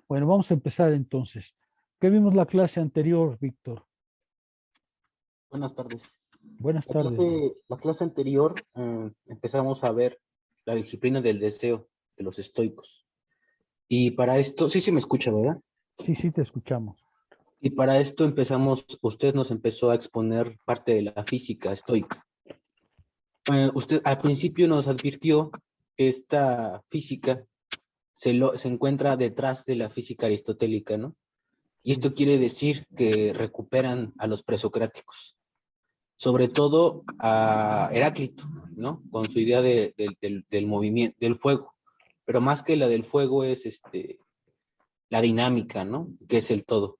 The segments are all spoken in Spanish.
Bueno, vamos a empezar entonces. ¿Qué vimos la clase anterior, Víctor? Buenas tardes. Buenas La tardes. clase anterior empezamos a ver la disciplina del deseo de los estoicos. Y para esto, sí se me escucha, ¿verdad? Sí, te escuchamos. Y para esto usted nos empezó a exponer parte de la física estoica. Usted al principio nos advirtió que esta física se encuentra detrás de la física aristotélica, ¿no? Y esto quiere decir que recuperan a los presocráticos, sobre todo a Heráclito, ¿no? Con su idea del movimiento, del fuego. Pero más que la del fuego es la dinámica, ¿no? Que es el todo.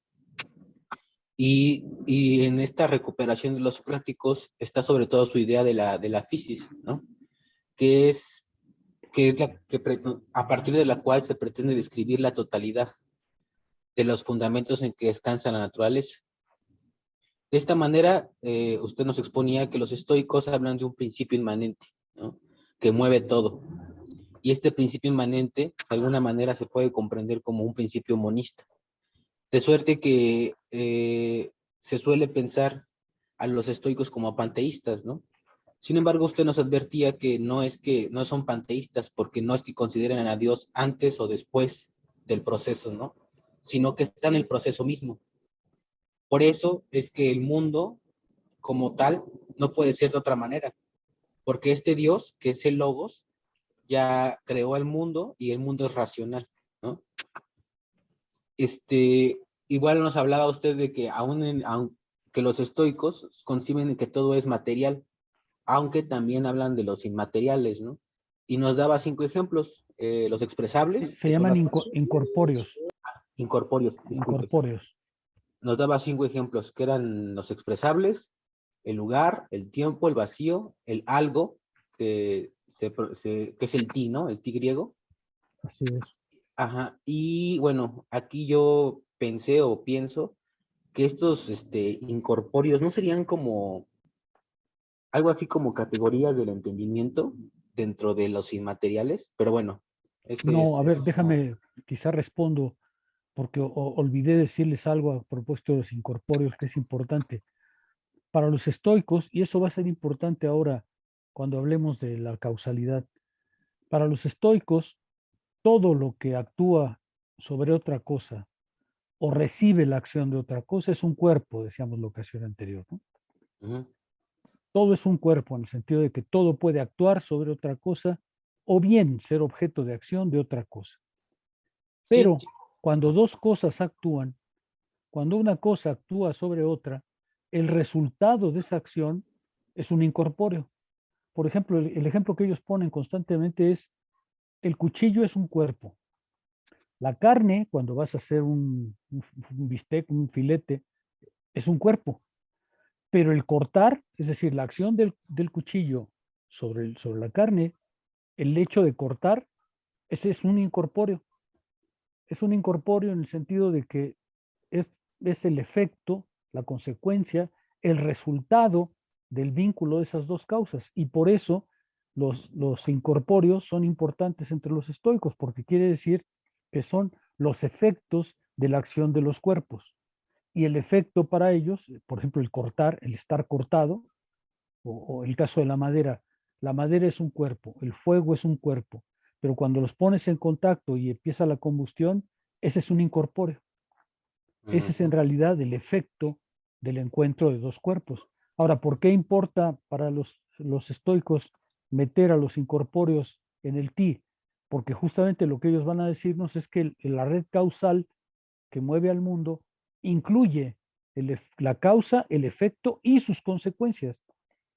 Y en esta recuperación de los prácticos está sobre todo su idea de la physis, ¿no? Que es, a partir de la cual se pretende describir la totalidad de los fundamentos en que descansa la naturaleza. De esta manera, usted nos exponía que los estoicos hablan de un principio inmanente, ¿no? Que mueve todo. Y este principio inmanente, de alguna manera, se puede comprender como un principio monista. De suerte que se suele pensar a los estoicos como panteístas, ¿no? Sin embargo, usted nos advertía que no son panteístas porque no es que consideren a Dios antes o después del proceso, ¿no? Sino que está en el proceso mismo. Por eso es que el mundo como tal no puede ser de otra manera, porque este Dios, que es el Logos, ya creó el mundo y el mundo es racional, ¿no? Igual nos hablaba usted de que aunque los estoicos conciben que todo es material, aunque también hablan de los inmateriales, ¿no? Y nos daba 5 ejemplos, los expresables, Se que son llaman las incorpóreos. incorpóreos, disculpe. Incorpóreos. Nos daba 5 ejemplos, que eran los expresables, el lugar, el tiempo, el vacío, el algo, que es el ti, ¿no? El ti griego. Así es. Ajá, y bueno, aquí yo pensé o pienso que estos incorpóreos no serían como algo así como categorías del entendimiento dentro de los inmateriales, pero bueno, No, a ver, es una... déjame, quizá respondo, porque olvidé decirles algo a propósito de los incorpóreos que es importante. Para los estoicos, y eso va a ser importante ahora cuando hablemos de la causalidad, para los estoicos, todo lo que actúa sobre otra cosa o recibe la acción de otra cosa es un cuerpo, decíamos la ocasión anterior, ¿no? Uh-huh. Todo es un cuerpo en el sentido de que todo puede actuar sobre otra cosa o bien ser objeto de acción de otra cosa. Sí, Pero cuando dos cosas actúan, cuando una cosa actúa sobre otra, el resultado de esa acción es un incorpóreo. Por ejemplo, el ejemplo que ellos ponen constantemente es el cuchillo es un cuerpo. La carne, cuando vas a hacer un bistec, un filete, es un cuerpo. Pero el cortar, es decir, la acción del cuchillo sobre la carne, el hecho de cortar, ese es un incorpóreo. Es un incorpóreo en el sentido de que es, es el efecto, la consecuencia, el resultado del vínculo de esas dos causas. Y por eso los incorpóreos son importantes entre los estoicos, porque quiere decir que son los efectos de la acción de los cuerpos. Y el efecto para ellos, por ejemplo, el cortar, el estar cortado, o el caso de la madera es un cuerpo, el fuego es un cuerpo, pero cuando los pones en contacto y empieza la combustión, ese es un incorpóreo. Ese es en uh-huh. realidad el efecto del encuentro de dos cuerpos. Ahora, ¿por qué importa para los estoicos meter a los incorpóreos en el ti? Porque justamente lo que ellos van a decirnos es que la red causal que mueve al mundo incluye la causa, el efecto y sus consecuencias,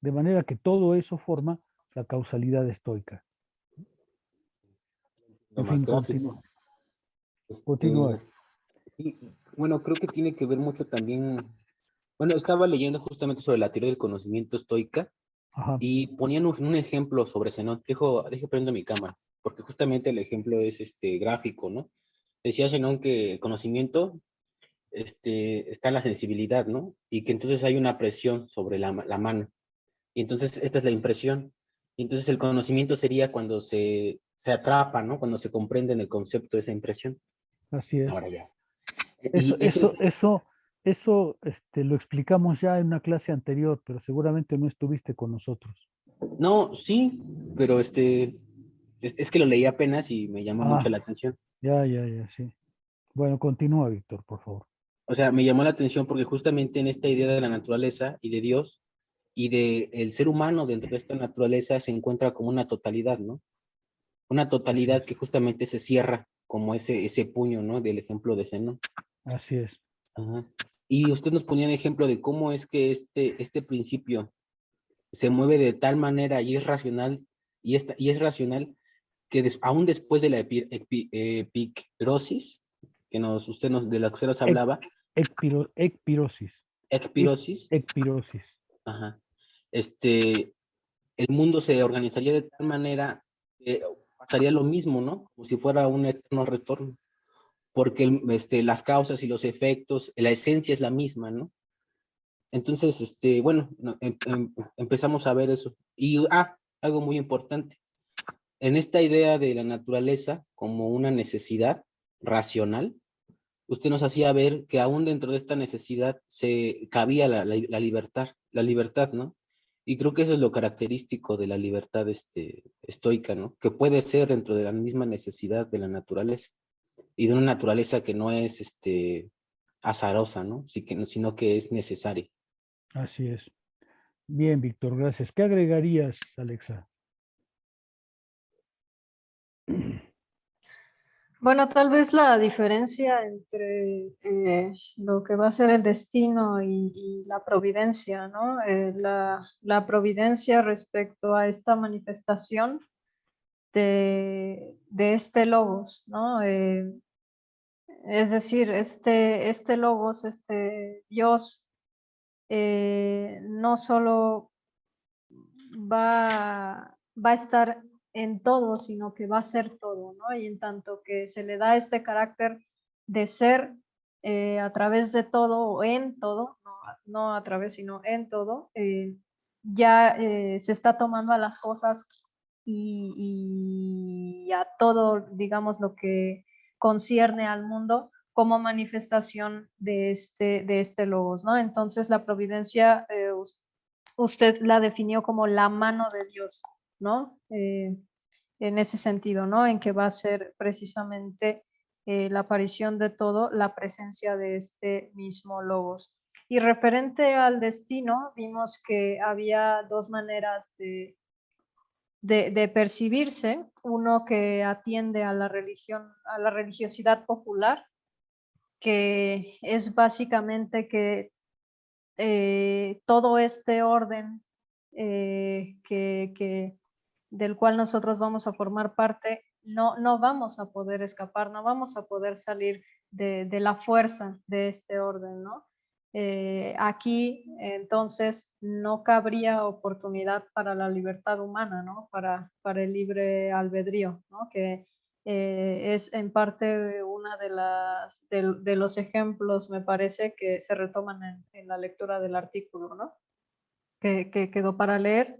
de manera que todo eso forma la causalidad estoica. No En más, fin, gracias. continúa. Sí, bueno, creo que tiene que ver mucho también. Bueno, estaba leyendo justamente sobre la teoría del conocimiento estoica Ajá. y ponían un ejemplo sobre Zenón. Deje prendo mi cámara, porque justamente el ejemplo es gráfico, ¿no? Decía Zenón que el conocimiento está en la sensibilidad, ¿no? Y que entonces hay una presión sobre la mano. Y entonces esta es la impresión. Y entonces el conocimiento sería cuando se atrapa, ¿no? Cuando se comprende en el concepto de esa impresión. Así es. Ahora ya. Eso, Y eso es, lo explicamos ya en una clase anterior, pero seguramente no estuviste con nosotros. no, sí, pero es que lo leí apenas y me llamó mucho Ah, la atención. ya, sí. Bueno, continúa, Víctor, por favor. O sea, me llamó la atención porque justamente en esta idea de la naturaleza y de Dios y de el ser humano dentro de esta naturaleza se encuentra como una totalidad, ¿no? Una Así totalidad es, que justamente se cierra como ese puño, ¿no? Del ejemplo de Zenón. así es. Ajá. Y usted nos ponía un ejemplo de cómo es que este principio se mueve de tal manera y es racional, y es racional que aún después de la epirosis, de la que usted nos Ec- hablaba, Ecpirosis. epirosis, Ecpirosis. ajá, este, el mundo se organizaría de tal manera que pasaría lo mismo, ¿no? Como si fuera un eterno retorno, porque las causas y los efectos, la esencia es la misma, ¿no? Entonces, bueno, no, empezamos a ver eso. Y, algo muy importante, en esta idea de la naturaleza como una necesidad racional, usted nos hacía ver que aún dentro de esta necesidad se cabía la libertad, ¿no? Y creo que eso es lo característico de la libertad estoica, ¿no? Que puede ser dentro de la misma necesidad de la naturaleza y de una naturaleza que no es azarosa, ¿no? Sino que es necesaria. Así es. Bien, Víctor, gracias. ¿Qué agregarías, Alexa? Bueno, tal vez la diferencia entre lo que va a ser el destino y la providencia, ¿no? La providencia respecto a esta manifestación de este logos, ¿no? Es decir, este logos, este Dios, no solo va a estar en todo, sino que va a ser todo, ¿no? Y en tanto que se le da este carácter de ser a través de todo o en todo, no a través, sino en todo, ya se está tomando a las cosas y a todo, digamos, lo que concierne al mundo como manifestación de este logos, ¿no? Entonces la providencia, usted la definió como la mano de Dios, ¿no? En ese sentido, ¿no? En que va a ser precisamente la aparición de todo, la presencia de este mismo logos. Y referente al destino, vimos que había dos maneras de percibirse, uno que atiende a la religión, a la religiosidad popular, que es básicamente que todo este orden del cual nosotros vamos a formar parte, no vamos a poder escapar, no vamos a poder salir de la fuerza de este orden, ¿no? Aquí entonces no cabría oportunidad para la libertad humana, ¿no? Para el libre albedrío, ¿no? Que es en parte una de los ejemplos, me parece, que se retoman en la lectura del artículo, ¿no? Que quedó para leer.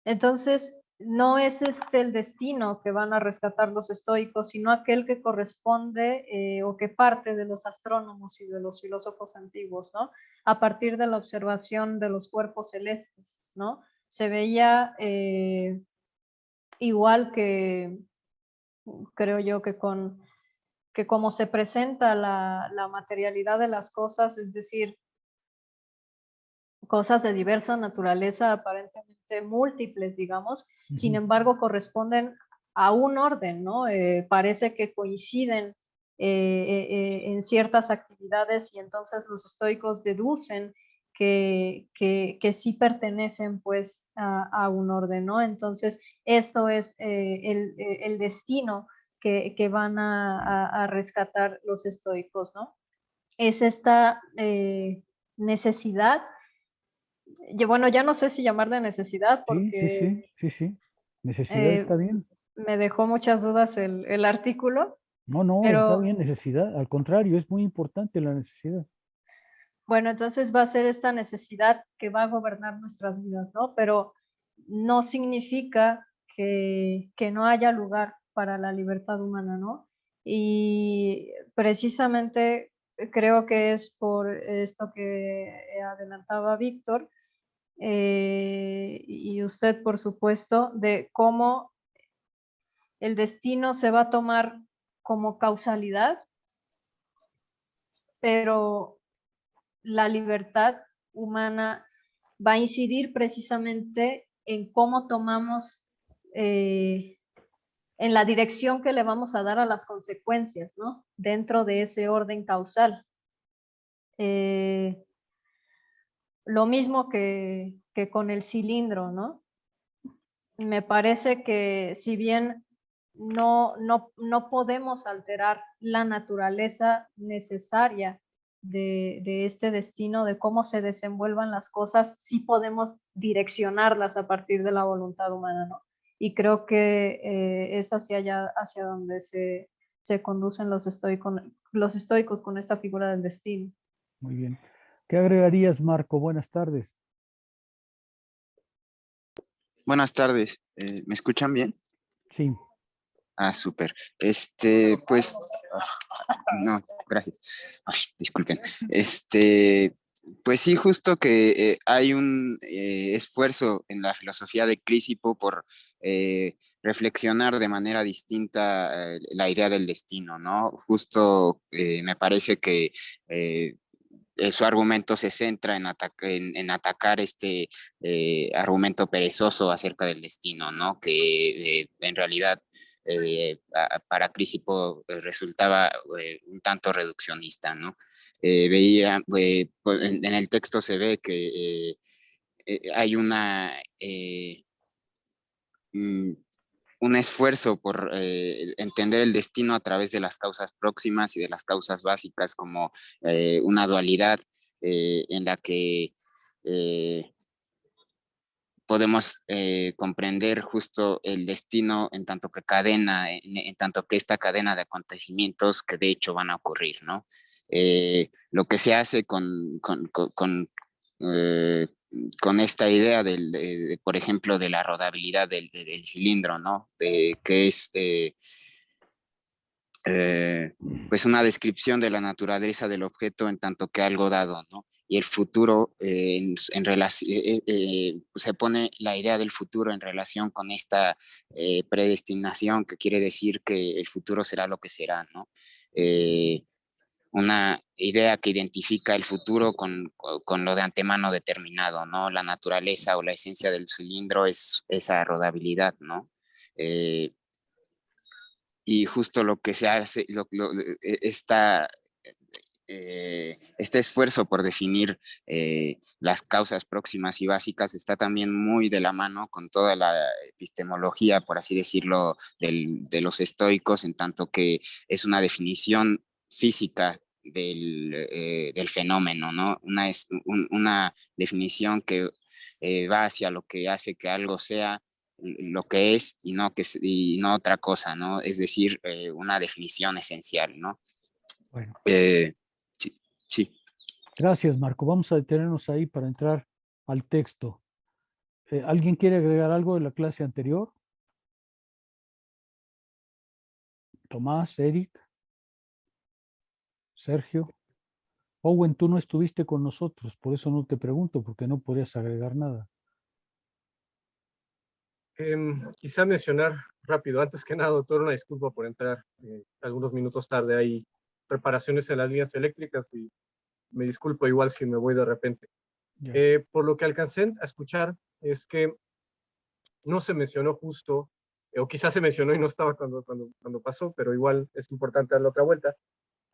Entonces, no es el destino que van a rescatar los estoicos, sino aquel que corresponde o que parte de los astrónomos y de los filósofos antiguos, ¿no? A partir de la observación de los cuerpos celestes, ¿no? Se veía igual que, creo yo, que como se presenta la materialidad de las cosas, es decir, cosas de diversa naturaleza, aparentemente múltiples, digamos, sin embargo corresponden a un orden, ¿no? Parece que coinciden en ciertas actividades y entonces los estoicos deducen que sí pertenecen pues a un orden, ¿no? Entonces esto es el destino que van a rescatar los estoicos, ¿no? Es esta necesidad, bueno, ya no sé si llamar de necesidad porque Sí. Necesidad eh, está bien. me dejó muchas dudas el artículo, No, está pero bien, necesidad. Al contrario, es muy importante la necesidad. bueno, entonces va a ser esta necesidad que va a gobernar nuestras vidas, ¿no? Pero no significa que no haya lugar para la libertad humana, ¿no? Y precisamente creo que es por esto que adelantaba Víctor, y usted, por supuesto, de cómo el destino se va a tomar como causalidad, pero la libertad humana va a incidir precisamente en cómo tomamos, en la dirección que le vamos a dar a las consecuencias, ¿no? Dentro de ese orden causal. Lo mismo que con el cilindro, ¿no? Me parece que si bien no podemos alterar la naturaleza necesaria de este destino, de cómo se desenvuelvan las cosas, sí podemos direccionarlas a partir de la voluntad humana, ¿no? Y creo que es hacia allá, hacia donde se conducen los estoicos con esta figura del destino. Muy bien. ¿Qué agregarías, Marco? Buenas tardes. Buenas tardes, ¿me escuchan bien? Sí. Ah, súper. Pues, no, gracias. Ay, disculpen. Pues sí, justo que hay un esfuerzo en la filosofía de Crísipo por reflexionar de manera distinta la idea del destino, ¿no? Justo me parece que su argumento se centra en atacar este argumento perezoso acerca del destino, ¿no? Que en realidad para Crisipo resultaba un tanto reduccionista, ¿no? Veía, pues, en el texto se ve que hay mm, un esfuerzo por entender el destino a través de las causas próximas y de las causas básicas como una dualidad en la que podemos comprender justo el destino en tanto que cadena, en tanto que esta cadena de acontecimientos que de hecho van a ocurrir, ¿no? Lo que se hace eh, con esta idea por ejemplo, de la rodabilidad del cilindro, ¿no? Que es pues una descripción de la naturaleza del objeto en tanto que algo dado, ¿no? Y el futuro, se pone la idea del futuro en relación con esta predestinación, que quiere decir que el futuro será lo que será, ¿no? Una idea que identifica el futuro con lo de antemano determinado, ¿no? La naturaleza o la esencia del cilindro es esa rodabilidad, ¿no? Y justo lo que se hace, este esfuerzo por definir las causas próximas y básicas está también muy de la mano con toda la epistemología, por así decirlo, de los estoicos, en tanto que es una definición física del fenómeno, ¿no? Una definición que va hacia lo que hace que algo sea lo que es y no otra cosa, ¿no? Es decir, una definición esencial, ¿no? Bueno, Sí, sí. gracias, Marco. Vamos a detenernos ahí para entrar al texto. ¿Alguien quiere agregar algo de la clase anterior? Tomás, Eric, Sergio. Owen, tú no estuviste con nosotros, por eso no te pregunto, porque no podías agregar nada. Quizá mencionar rápido, antes que nada, doctor, una disculpa por entrar algunos minutos tarde. Hay reparaciones en las líneas eléctricas y me disculpo igual si me voy de repente. Ya. Por lo que alcancé a escuchar es que no se mencionó justo, o quizás se mencionó y no estaba cuando pasó, pero igual es importante darle otra vuelta,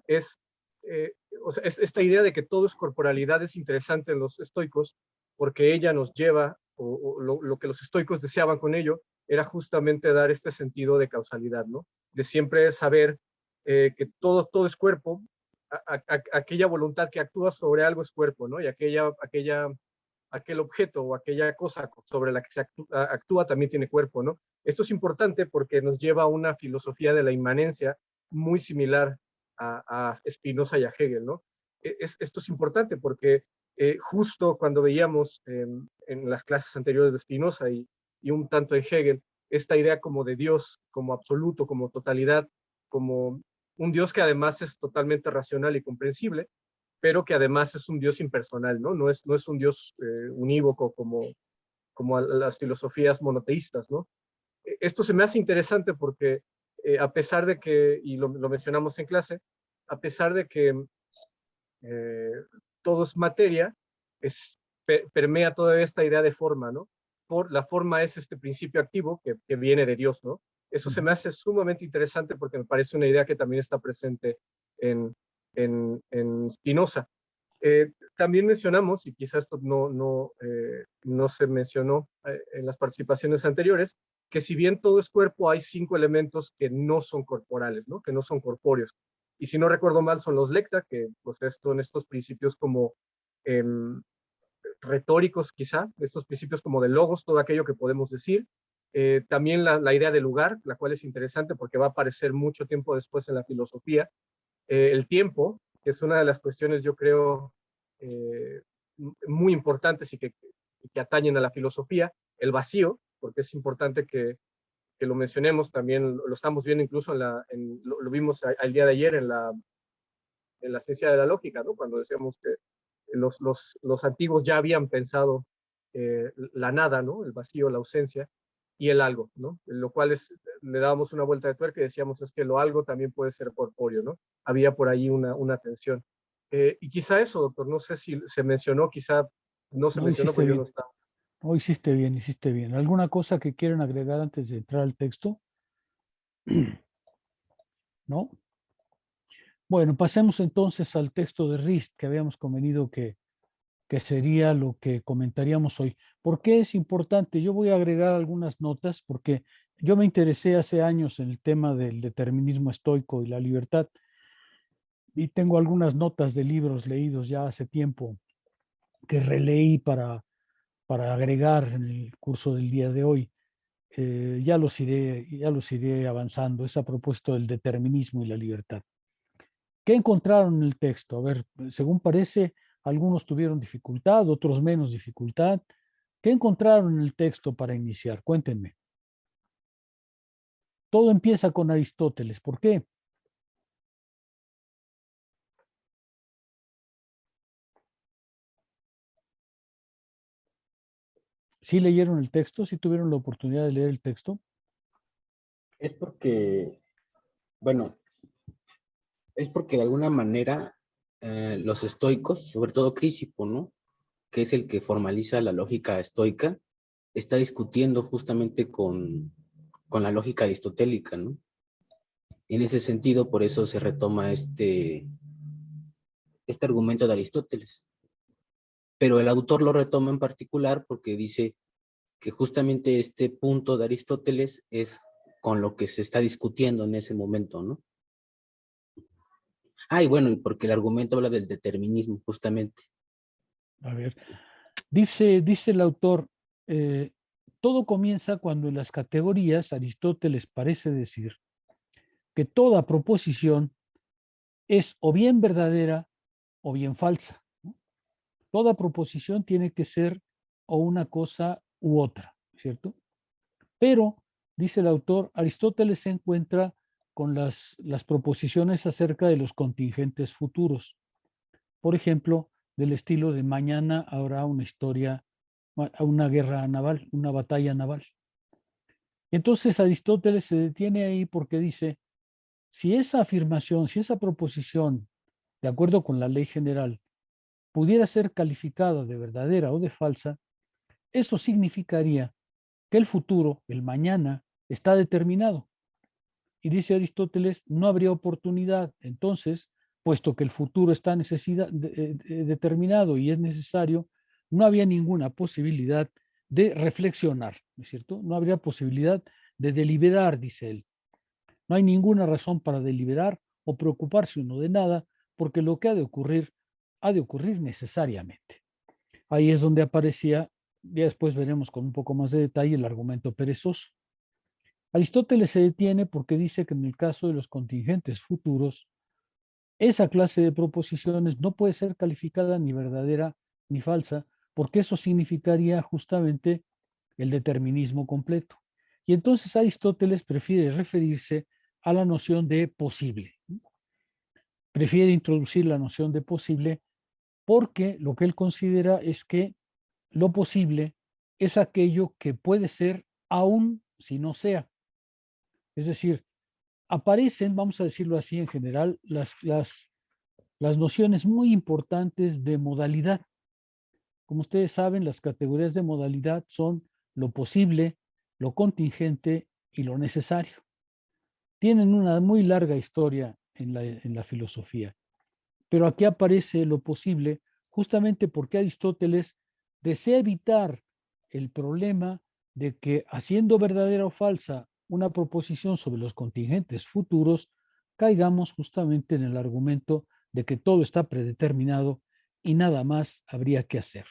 es, o sea, es esta idea de que todo es corporalidad es interesante en los estoicos porque ella nos lleva, o lo que los estoicos deseaban con ello, era justamente dar este sentido de causalidad, ¿no? De siempre saber que todo es cuerpo, aquella voluntad que actúa sobre algo es cuerpo, ¿no? Y aquel objeto o aquella cosa sobre la que se actúa también tiene cuerpo, ¿no? Esto es importante porque nos lleva a una filosofía de la inmanencia muy similar a Spinoza y a Hegel, ¿no? Esto es importante porque justo cuando veíamos en las clases anteriores de Spinoza y un tanto en Hegel, esta idea como de Dios, como absoluto, como totalidad, como un Dios que además es totalmente racional y comprensible, pero que además es un Dios impersonal, ¿no? No es un Dios unívoco como las filosofías monoteístas, ¿no? Esto se me hace interesante porque a pesar de que, y lo mencionamos en clase, a pesar de que todo es materia, permea toda esta idea de forma, ¿no? La forma es este principio activo que viene de Dios, ¿no? Eso se me hace sumamente interesante porque me parece una idea que también está presente en Spinoza. También mencionamos, y quizás esto no se mencionó en las participaciones anteriores, que si bien todo es cuerpo, hay 5 elementos que no son corporales, ¿no? Que no son corpóreos. Y si no recuerdo mal, son los lecta, que pues son estos principios como retóricos quizá, estos principios como de logos, todo aquello que podemos decir. También la idea de lugar, la cual es interesante porque va a aparecer mucho tiempo después en la filosofía. El tiempo, que es una de las cuestiones, yo creo, muy importantes y que atañen a la filosofía. El vacío, porque es importante que lo mencionemos, también lo estamos viendo incluso lo vimos el día de ayer en la ciencia de la lógica, ¿no? Cuando decíamos que los antiguos ya habían pensado la nada, ¿no? El vacío, la ausencia y el algo, ¿no? Lo cual le dábamos una vuelta de tuerca y decíamos es que lo algo también puede ser corpóreo, ¿no? Había por ahí una tensión. Y quizá eso, doctor, no sé si se mencionó, quizá no se No, mencionó, hiciste pero yo bien. no estaba. Oh, hiciste bien, hiciste bien. ¿Alguna cosa que quieran agregar antes de entrar al texto? ¿No? Bueno, pasemos entonces al texto de Rist, que habíamos convenido que sería lo que comentaríamos hoy. ¿Por qué es importante? Yo voy a agregar algunas notas porque yo me interesé hace años en el tema del determinismo estoico y la libertad y tengo algunas notas de libros leídos ya hace tiempo que releí para agregar en el curso del día de hoy. Ya los iré avanzando. Es a propósito del determinismo y la libertad. ¿Qué encontraron en el texto? A ver, según parece, algunos tuvieron dificultad, otros menos dificultad. ¿Qué encontraron en el texto para iniciar? Cuéntenme. Todo empieza con Aristóteles. ¿Por qué? ¿Sí leyeron el texto? ¿Sí tuvieron la oportunidad de leer el texto? Es porque, bueno, es porque de alguna manera los estoicos, sobre todo Crisipo, ¿no? Que es el que formaliza la lógica estoica, está discutiendo justamente con la lógica aristotélica, ¿no? En ese sentido, por eso se retoma este argumento de Aristóteles. Pero el autor lo retoma en particular porque dice que justamente este punto de Aristóteles es con lo que se está discutiendo en ese momento, ¿no? Y bueno, y porque el argumento habla del determinismo, justamente. A ver, dice el autor, todo comienza cuando en las categorías Aristóteles parece decir que toda proposición es o bien verdadera o bien falsa, ¿no? Toda proposición tiene que ser o una cosa u otra, ¿cierto? Pero, dice el autor, Aristóteles se encuentra con las proposiciones acerca de los contingentes futuros. Por ejemplo, del estilo de mañana habrá una guerra naval, una batalla naval. Entonces Aristóteles se detiene ahí porque dice, si esa afirmación, si esa proposición, de acuerdo con la ley general, pudiera ser calificada de verdadera o de falsa, eso significaría que el futuro, el mañana, está determinado. Y dice Aristóteles, no habría oportunidad. Entonces, puesto que el futuro está determinado y es necesario, no había ninguna posibilidad de reflexionar, ¿no es cierto? No habría posibilidad de deliberar, dice él. No hay ninguna razón para deliberar o preocuparse uno de nada, porque lo que ha de ocurrir necesariamente. Ahí es donde aparecía, ya después veremos con un poco más de detalle el argumento perezoso. Aristóteles se detiene porque dice que en el caso de los contingentes futuros, esa clase de proposiciones no puede ser calificada ni verdadera ni falsa, porque eso significaría justamente el determinismo completo. Y entonces Aristóteles prefiere referirse a la noción de posible. Prefiere introducir la noción de posible porque lo que él considera es que lo posible es aquello que puede ser aún si no sea. Es decir, aparecen, vamos a decirlo así en general, las nociones muy importantes de modalidad. Como ustedes saben, las categorías de modalidad son lo posible, lo contingente y lo necesario. Tienen una muy larga historia en la filosofía, pero aquí aparece lo posible justamente porque Aristóteles desea evitar el problema de que, haciendo verdadera o falsa una proposición sobre los contingentes futuros, caigamos justamente en el argumento de que todo está predeterminado y nada más habría que hacer.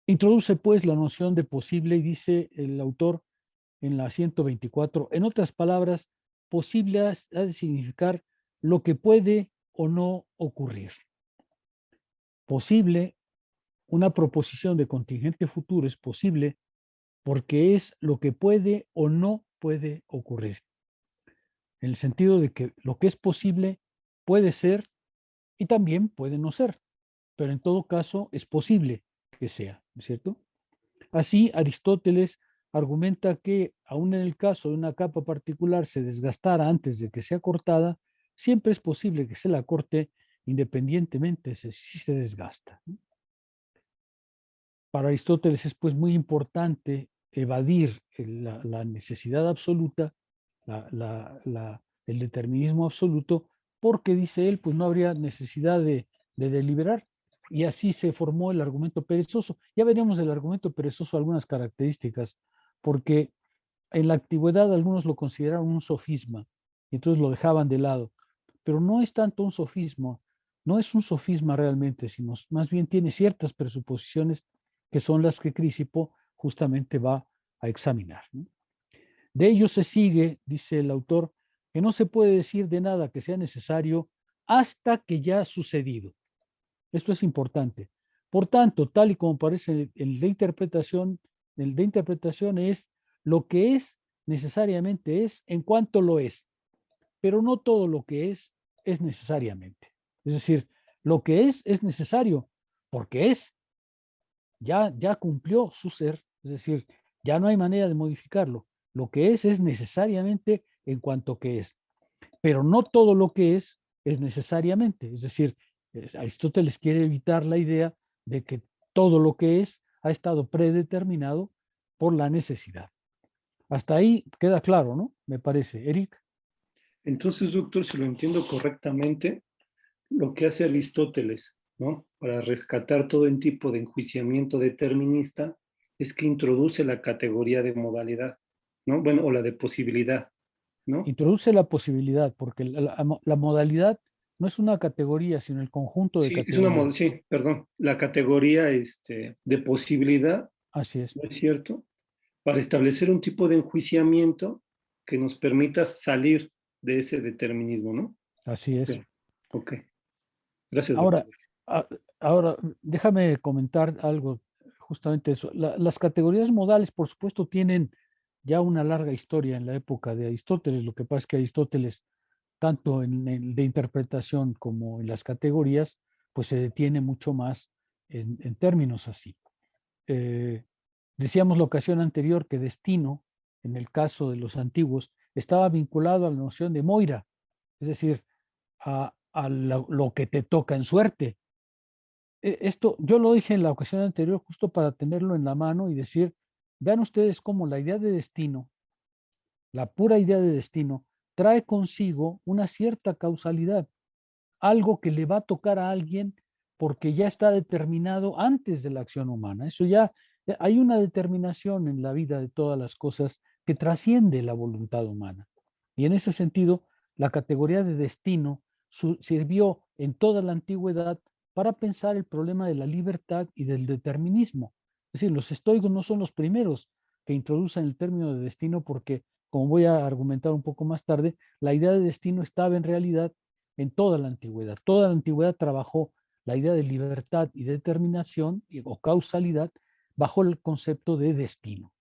Introduce pues la noción de posible y dice el autor en la 124, en otras palabras, posible ha de significar lo que puede o no ocurrir. Posible, una proposición de contingente futuro es posible porque es lo que puede o no puede ocurrir. En el sentido de que lo que es posible puede ser y también puede no ser, pero en todo caso es posible que sea, ¿no es cierto? Así, Aristóteles argumenta que, aun en el caso de una capa particular se desgastara antes de que sea cortada, siempre es posible que se la corte independientemente de si se desgasta. Para Aristóteles es pues muy importante evadir la necesidad absoluta, el determinismo absoluto, porque dice él, pues no habría necesidad de deliberar. Y así se formó el argumento perezoso. Ya veremos del argumento perezoso algunas características, porque en la antigüedad algunos lo consideraron un sofisma, y entonces lo dejaban de lado. Pero no es tanto un sofisma, no es un sofisma realmente, sino más bien tiene ciertas presuposiciones que son las que Crisipo justamente va a examinar, ¿no? De ello se sigue, dice el autor, que no se puede decir de nada que sea necesario hasta que ya ha sucedido. Esto es importante. Por tanto, tal y como parece el de interpretación es lo que es necesariamente es en cuanto lo es, pero no todo lo que es necesariamente. Es decir, lo que es necesario porque es, ya cumplió su ser, es decir, ya no hay manera de modificarlo. Lo que es necesariamente en cuanto que es, pero no todo lo que es necesariamente. Es decir, Aristóteles quiere evitar la idea de que todo lo que es ha estado predeterminado por la necesidad. Hasta ahí queda claro, ¿no? Me parece. Eric. Entonces, doctor, si lo entiendo correctamente, lo que hace Aristóteles, ¿no? Para rescatar todo el tipo de enjuiciamiento determinista es que introduce la categoría de modalidad, ¿no? Bueno, o la de posibilidad, ¿no? Introduce la posibilidad, porque la modalidad no es una categoría, sino el conjunto de Sí, es una categorías. sí, perdón, la categoría de posibilidad, Así es. ¿no es cierto? Para establecer un tipo de enjuiciamiento que nos permita salir de ese determinismo, ¿no? Así es. Sí. Ok. Gracias, Ahora, doctor. ahora, déjame comentar algo, justamente eso. Las categorías modales, por supuesto, tienen ya una larga historia en la época de Aristóteles. Lo que pasa es que Aristóteles, tanto en el de interpretación como en las categorías, pues se detiene mucho más en términos así. Decíamos la ocasión anterior que destino, en el caso de los antiguos, estaba vinculado a la noción de moira, es decir, a lo que te toca en suerte. Esto yo lo dije en la ocasión anterior justo para tenerlo en la mano y decir, vean ustedes cómo la idea de destino, la pura idea de destino, trae consigo una cierta causalidad, algo que le va a tocar a alguien porque ya está determinado antes de la acción humana. Eso ya, hay una determinación en la vida de todas las cosas que trasciende la voluntad humana. Y en ese sentido, la categoría de destino sirvió en toda la antigüedad para pensar el problema de la libertad y del determinismo. Es decir, los estoicos no son los primeros que introducen el término de destino porque, como voy a argumentar un poco más tarde, la idea de destino estaba en realidad en toda la antigüedad. Toda la antigüedad trabajó la idea de libertad y determinación o causalidad bajo el concepto de destino.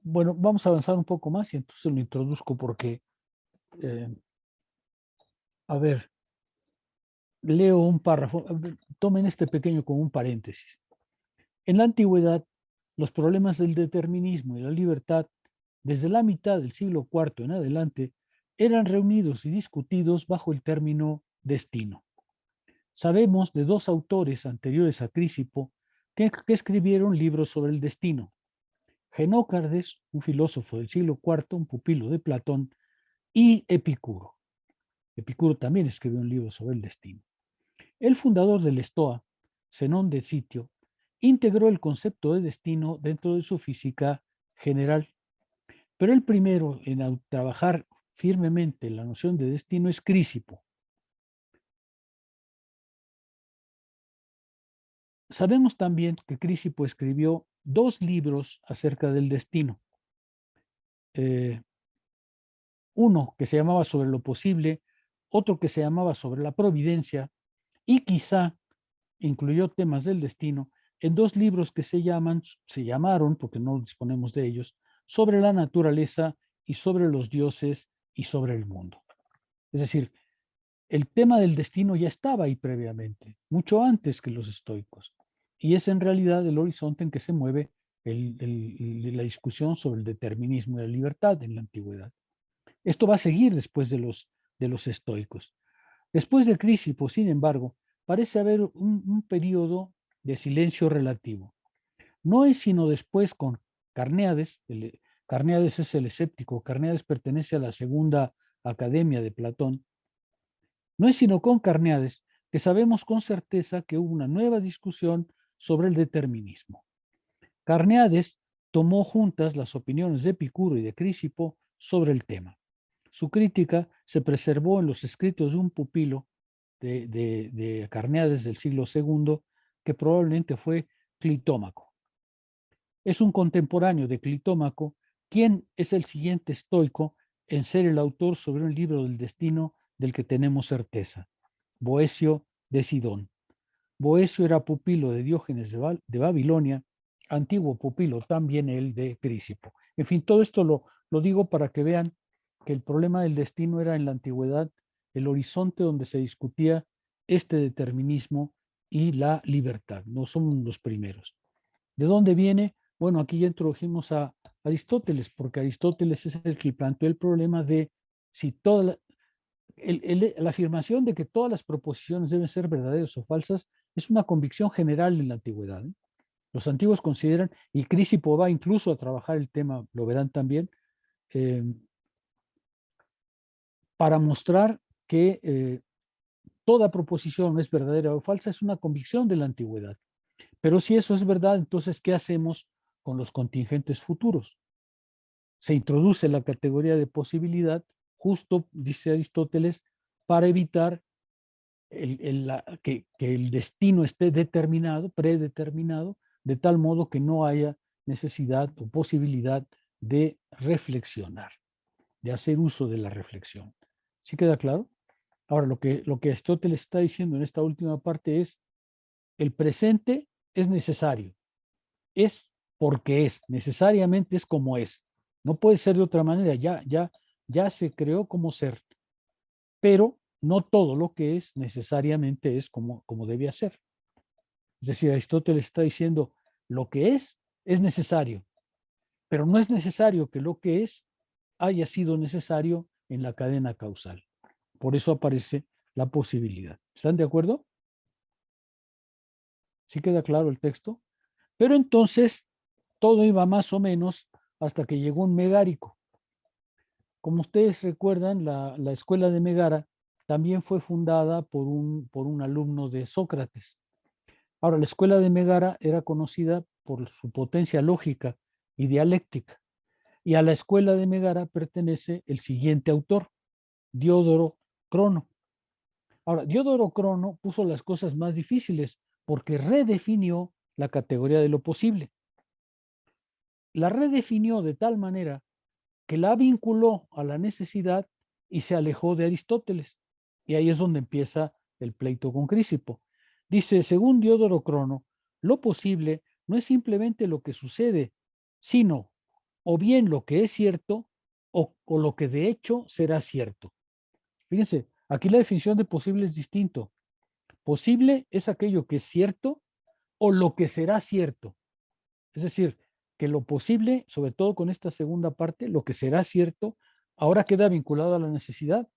Bueno, vamos a avanzar un poco más y entonces lo introduzco porque, a ver, leo un párrafo, tomen este pequeño como un paréntesis. En la antigüedad, los problemas del determinismo y la libertad, desde la mitad del siglo IV en adelante, eran reunidos y discutidos bajo el término destino. Sabemos de dos autores anteriores a Crisipo que escribieron libros sobre el destino. Genócardes, un filósofo del siglo IV, un pupilo de Platón, y Epicuro. Epicuro también escribió un libro sobre el destino. El fundador del Estoa, Zenón de Sitio, integró el concepto de destino dentro de su física general. Pero el primero en trabajar firmemente la noción de destino es Crisipo. Sabemos también que Crisipo escribió dos libros acerca del destino. Uno que se llamaba Sobre lo posible, otro que se llamaba Sobre la providencia, y quizá incluyó temas del destino en dos libros que se llamaron, porque no disponemos de ellos, Sobre la naturaleza y sobre los dioses y sobre el mundo. Es decir, el tema del destino ya estaba ahí previamente, mucho antes que los estoicos, y es en realidad el horizonte en que se mueve la discusión sobre el determinismo y la libertad en la antigüedad. Esto va a seguir después de los estoicos. Después del Crisipo, sin embargo, parece haber un periodo de silencio relativo. No es sino después con Carneades, Carneades es el escéptico, Carneades pertenece a la segunda academia de Platón, no es sino con Carneades que sabemos con certeza que hubo una nueva discusión sobre el determinismo. Carneades tomó juntas las opiniones de Epicuro y de Crisipo sobre el tema. Su crítica se preservó en los escritos de un pupilo de Carneades del siglo II, que probablemente fue Clitómaco. Es un contemporáneo de Clitómaco, quien es el siguiente estoico en ser el autor sobre un libro del destino del que tenemos certeza, Boecio de Sidón. Boecio era pupilo de Diógenes de Babilonia, antiguo pupilo también él de Crisipo. En fin, todo esto lo digo para que vean que el problema del destino era en la antigüedad el horizonte donde se discutía este determinismo y la libertad. No son los primeros. ¿De dónde viene? Bueno, aquí ya introdujimos a Aristóteles, porque Aristóteles es el que planteó el problema de si toda la afirmación de que todas las proposiciones deben ser verdaderas o falsas es una convicción general en la antigüedad. Los antiguos consideran, y Crisipo va incluso a trabajar el tema, lo verán también, para mostrar que toda proposición es verdadera o falsa, es una convicción de la antigüedad. Pero si eso es verdad, entonces, ¿qué hacemos con los contingentes futuros? Se introduce la categoría de posibilidad, justo, dice Aristóteles, para evitar que el destino esté determinado, predeterminado, de tal modo que no haya necesidad o posibilidad de reflexionar, de hacer uso de la reflexión. ¿Sí queda claro? Ahora, lo que Aristóteles está diciendo en esta última parte es, el presente es necesario, es porque es, necesariamente es como es, no puede ser de otra manera, ya se creó como ser, pero no todo lo que es necesariamente es como debe ser. Es decir, Aristóteles está diciendo, lo que es necesario, pero no es necesario que lo que es haya sido necesario en la cadena causal. Por eso aparece la posibilidad. ¿Están de acuerdo? ¿Sí queda claro el texto? Pero entonces todo iba más o menos hasta que llegó un Megárico. Como ustedes recuerdan, la escuela de Megara también fue fundada por un alumno de Sócrates. Ahora, la escuela de Megara era conocida por su potencia lógica y dialéctica. Y a la escuela de Megara pertenece el siguiente autor, Diodoro Crono. Ahora, Diodoro Crono puso las cosas más difíciles porque redefinió la categoría de lo posible. La redefinió de tal manera que la vinculó a la necesidad y se alejó de Aristóteles. Y ahí es donde empieza el pleito con Crisipo. Dice, según Diodoro Crono, lo posible no es simplemente lo que sucede, sino o bien lo que es cierto, o lo que de hecho será cierto. Fíjense, aquí la definición de posible es distinto. Posible es aquello que es cierto o lo que será cierto. Es decir, que lo posible, sobre todo con esta segunda parte, lo que será cierto, ahora queda vinculado a la necesidad.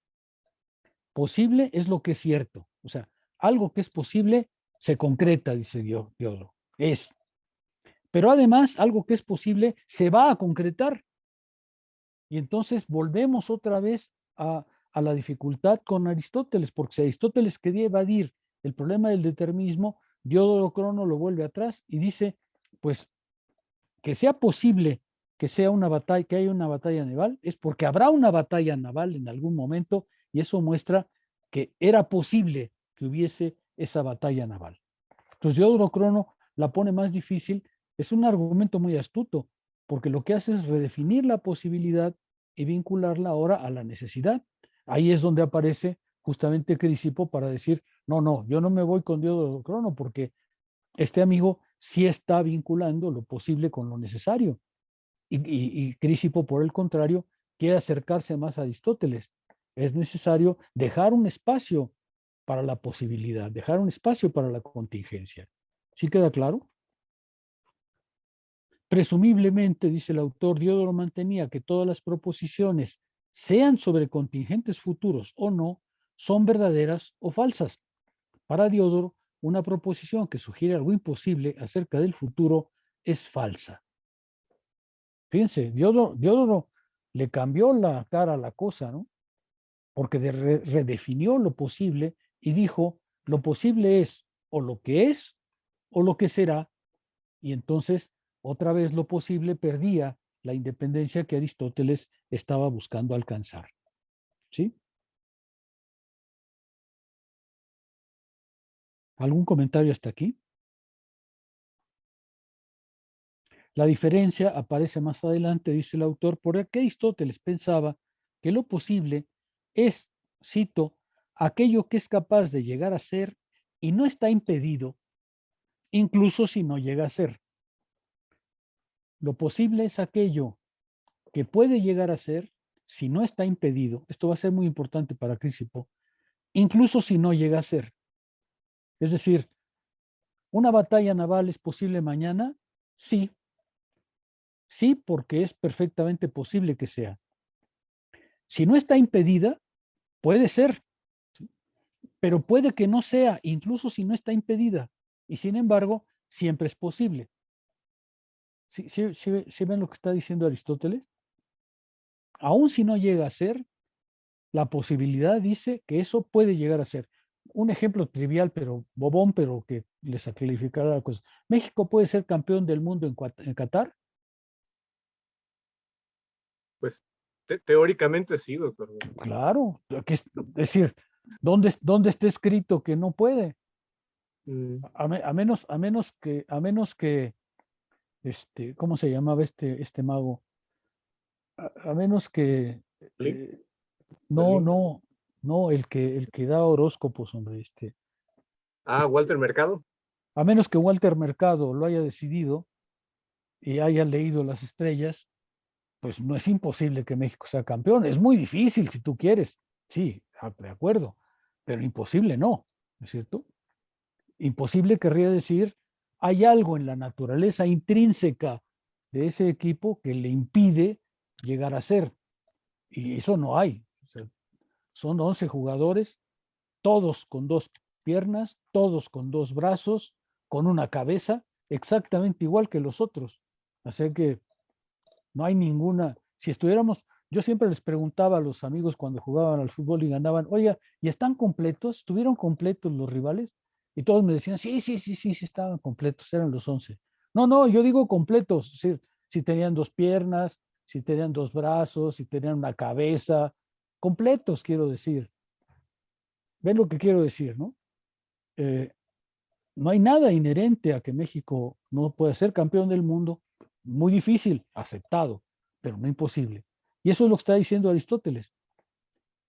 Posible es lo que es cierto. O sea, algo que es posible se concreta, dice Diodoro. Es. Pero además, algo que es posible se va a concretar. Y entonces volvemos otra vez a la dificultad con Aristóteles, porque si Aristóteles quería evadir el problema del determinismo, Diodoro Crono lo vuelve atrás y dice, pues, que sea posible que sea una batalla, que haya una batalla naval, es porque habrá una batalla naval en algún momento, y eso muestra que era posible que hubiese esa batalla naval. Entonces Diodoro Crono la pone más difícil, es un argumento muy astuto, porque lo que hace es redefinir la posibilidad y vincularla ahora a la necesidad. Ahí es donde aparece justamente Crisipo para decir, no, yo no me voy con Diodoro Crono, porque este amigo sí está vinculando lo posible con lo necesario. Y Crisipo, por el contrario, quiere acercarse más a Aristóteles. Es necesario dejar un espacio para la posibilidad, dejar un espacio para la contingencia. ¿Sí queda claro? Presumiblemente, dice el autor, Diodoro mantenía que todas las proposiciones, sean sobre contingentes futuros o no, son verdaderas o falsas. Para Diodoro, una proposición que sugiere algo imposible acerca del futuro es falsa. Fíjense, Diodoro le cambió la cara a la cosa, ¿no? Porque redefinió lo posible y dijo, lo posible es o lo que es o lo que será, y entonces otra vez lo posible perdía la independencia que Aristóteles estaba buscando alcanzar. ¿Sí? ¿Algún comentario hasta aquí? La diferencia aparece más adelante, dice el autor, porque Aristóteles pensaba que lo posible es, cito, aquello que es capaz de llegar a ser y no está impedido, incluso si no llega a ser. Lo posible es aquello que puede llegar a ser si no está impedido. Esto va a ser muy importante para Crisipo, incluso si no llega a ser. Es decir, ¿una batalla naval es posible mañana? Sí. Sí, porque es perfectamente posible que sea. Si no está impedida, puede ser, pero puede que no sea, incluso si no está impedida. Y sin embargo, siempre es posible. ¿Sí ven lo que está diciendo Aristóteles? Aún si no llega a ser, la posibilidad dice que eso puede llegar a ser. Un ejemplo trivial, pero bobón, pero que les clarificará la cosa. ¿México puede ser campeón del mundo en Qatar? Pues teóricamente sí, doctor. Claro, es decir, ¿dónde está escrito que no puede? A menos que, ¿cómo se llamaba este mago? A menos que, eh, no, el que da horóscopos, hombre, Walter Mercado. a menos que Walter Mercado lo haya decidido y haya leído las estrellas, pues no es imposible que México sea campeón. Es muy difícil si tú quieres. Sí, de acuerdo, pero imposible no, ¿no es cierto? Imposible querría decir, hay algo en la naturaleza intrínseca de ese equipo que le impide llegar a ser. Y eso no hay. O sea, son 11 jugadores, todos con 2 piernas, todos con 2 brazos, con una cabeza, exactamente igual que los otros. Así que no hay ninguna. Si estuviéramos, yo siempre les preguntaba a los amigos cuando jugaban al fútbol y ganaban, oiga, ¿y están completos? ¿Estuvieron completos los rivales? Y todos me decían, sí, estaban completos, eran los 11. No, yo digo completos, es decir, si tenían 2 piernas, si tenían 2 brazos, si tenían una cabeza, completos quiero decir. ¿Ven lo que quiero decir, no? No hay nada inherente a que México no pueda ser campeón del mundo. Muy difícil, aceptado, pero no imposible. Y eso es lo que está diciendo Aristóteles.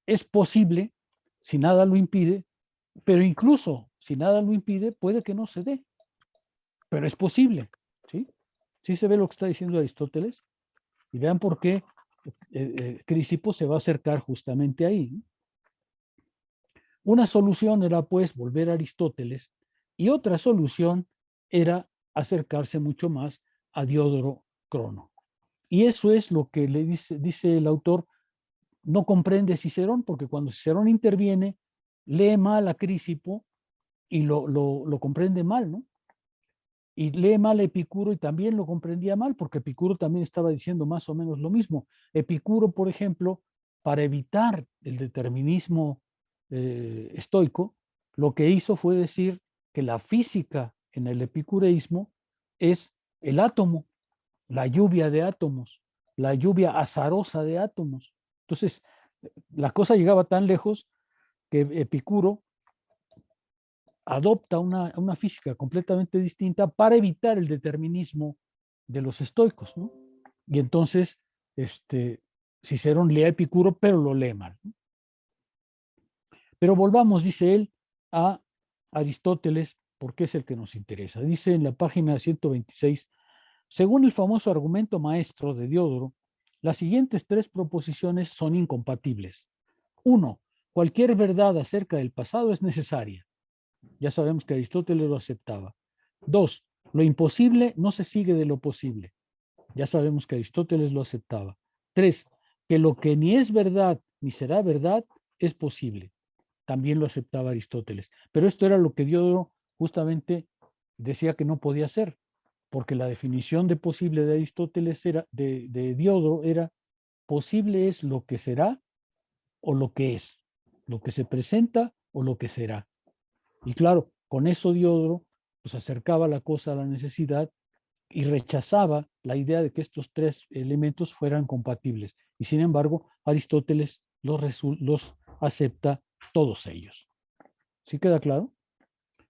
Es posible, si nada lo impide, pero incluso si nada lo impide, puede que no se dé. Pero es posible, ¿sí? ¿Sí se ve lo que está diciendo Aristóteles? Y vean por qué Crisipo se va a acercar justamente ahí, ¿no? Una solución era pues volver a Aristóteles y otra solución era acercarse mucho más a Diodoro Crono. Y eso es lo que le dice el autor, no comprende Cicerón, porque cuando Cicerón interviene, lee mal a Crisipo y lo comprende mal, ¿no? Y lee mal a Epicuro y también lo comprendía mal, porque Epicuro también estaba diciendo más o menos lo mismo. Epicuro, por ejemplo, para evitar el determinismo estoico, lo que hizo fue decir que la física en el epicureísmo es el átomo, la lluvia de átomos, la lluvia azarosa de átomos. Entonces, la cosa llegaba tan lejos que Epicuro adopta una física completamente distinta para evitar el determinismo de los estoicos, ¿no? Y entonces, Cicerón lee a Epicuro, pero lo lee mal, ¿no? Pero volvamos, dice él, a Aristóteles, porque es el que nos interesa. Dice en la página 126, según el famoso argumento maestro de Diodoro, las siguientes tres proposiciones son incompatibles. 1. Cualquier verdad acerca del pasado es necesaria. Ya sabemos que Aristóteles lo aceptaba. 2. Lo imposible no se sigue de lo posible. Ya sabemos que Aristóteles lo aceptaba. 3. Que lo que ni es verdad ni será verdad es posible. También lo aceptaba Aristóteles. Pero esto era lo que Diodoro justamente decía que no podía ser, porque la definición de posible de Aristóteles era, de Diodoro era, posible es lo que será o lo que es, lo que se presenta o lo que será. Y claro, con eso Diodoro pues acercaba la cosa a la necesidad y rechazaba la idea de que estos tres elementos fueran compatibles. Y sin embargo, Aristóteles los acepta todos ellos. ¿Sí queda claro?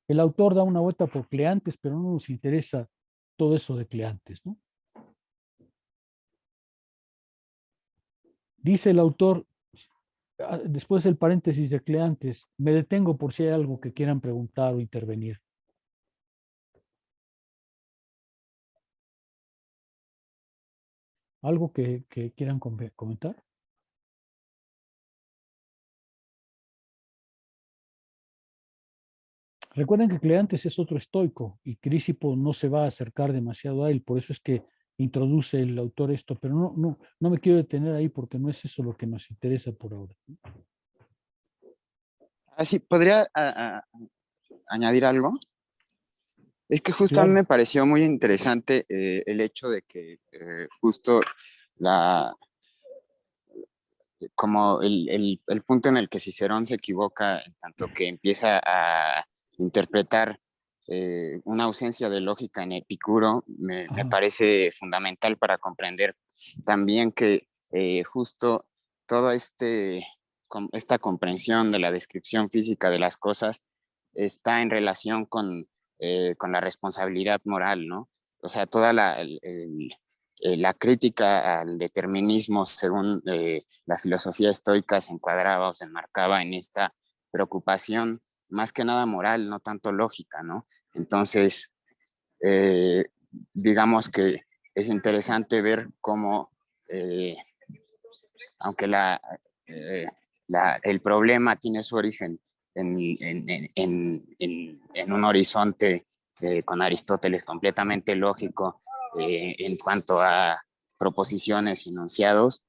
El autor da una vuelta por Cleantes, pero no nos interesa todo eso de Cleantes, ¿no? Dice el autor, después del paréntesis de Cleantes, me detengo por si hay algo que quieran preguntar o intervenir. ¿Algo que quieran comentar? Recuerden que Cleantes es otro estoico y Crisipo no se va a acercar demasiado a él, por eso es que introduce el autor esto, pero no me quiero detener ahí porque no es eso lo que nos interesa por ahora. Así, ¿podría añadir algo? Es que justo a mí Claro. me pareció muy interesante el hecho de que justo la, como el punto en el que Cicerón se equivoca, en tanto que empieza a interpretar una ausencia de lógica en Epicuro, me parece fundamental para comprender también que justo toda esta comprensión de la descripción física de las cosas está en relación con la responsabilidad moral, ¿no? O sea, toda la crítica al determinismo, según la filosofía estoica, se encuadraba o se enmarcaba en esta preocupación más que nada moral, no tanto lógica, ¿no? Entonces, digamos que es interesante ver cómo, aunque el problema tiene su origen en un horizonte con Aristóteles completamente lógico en cuanto a proposiciones y enunciados,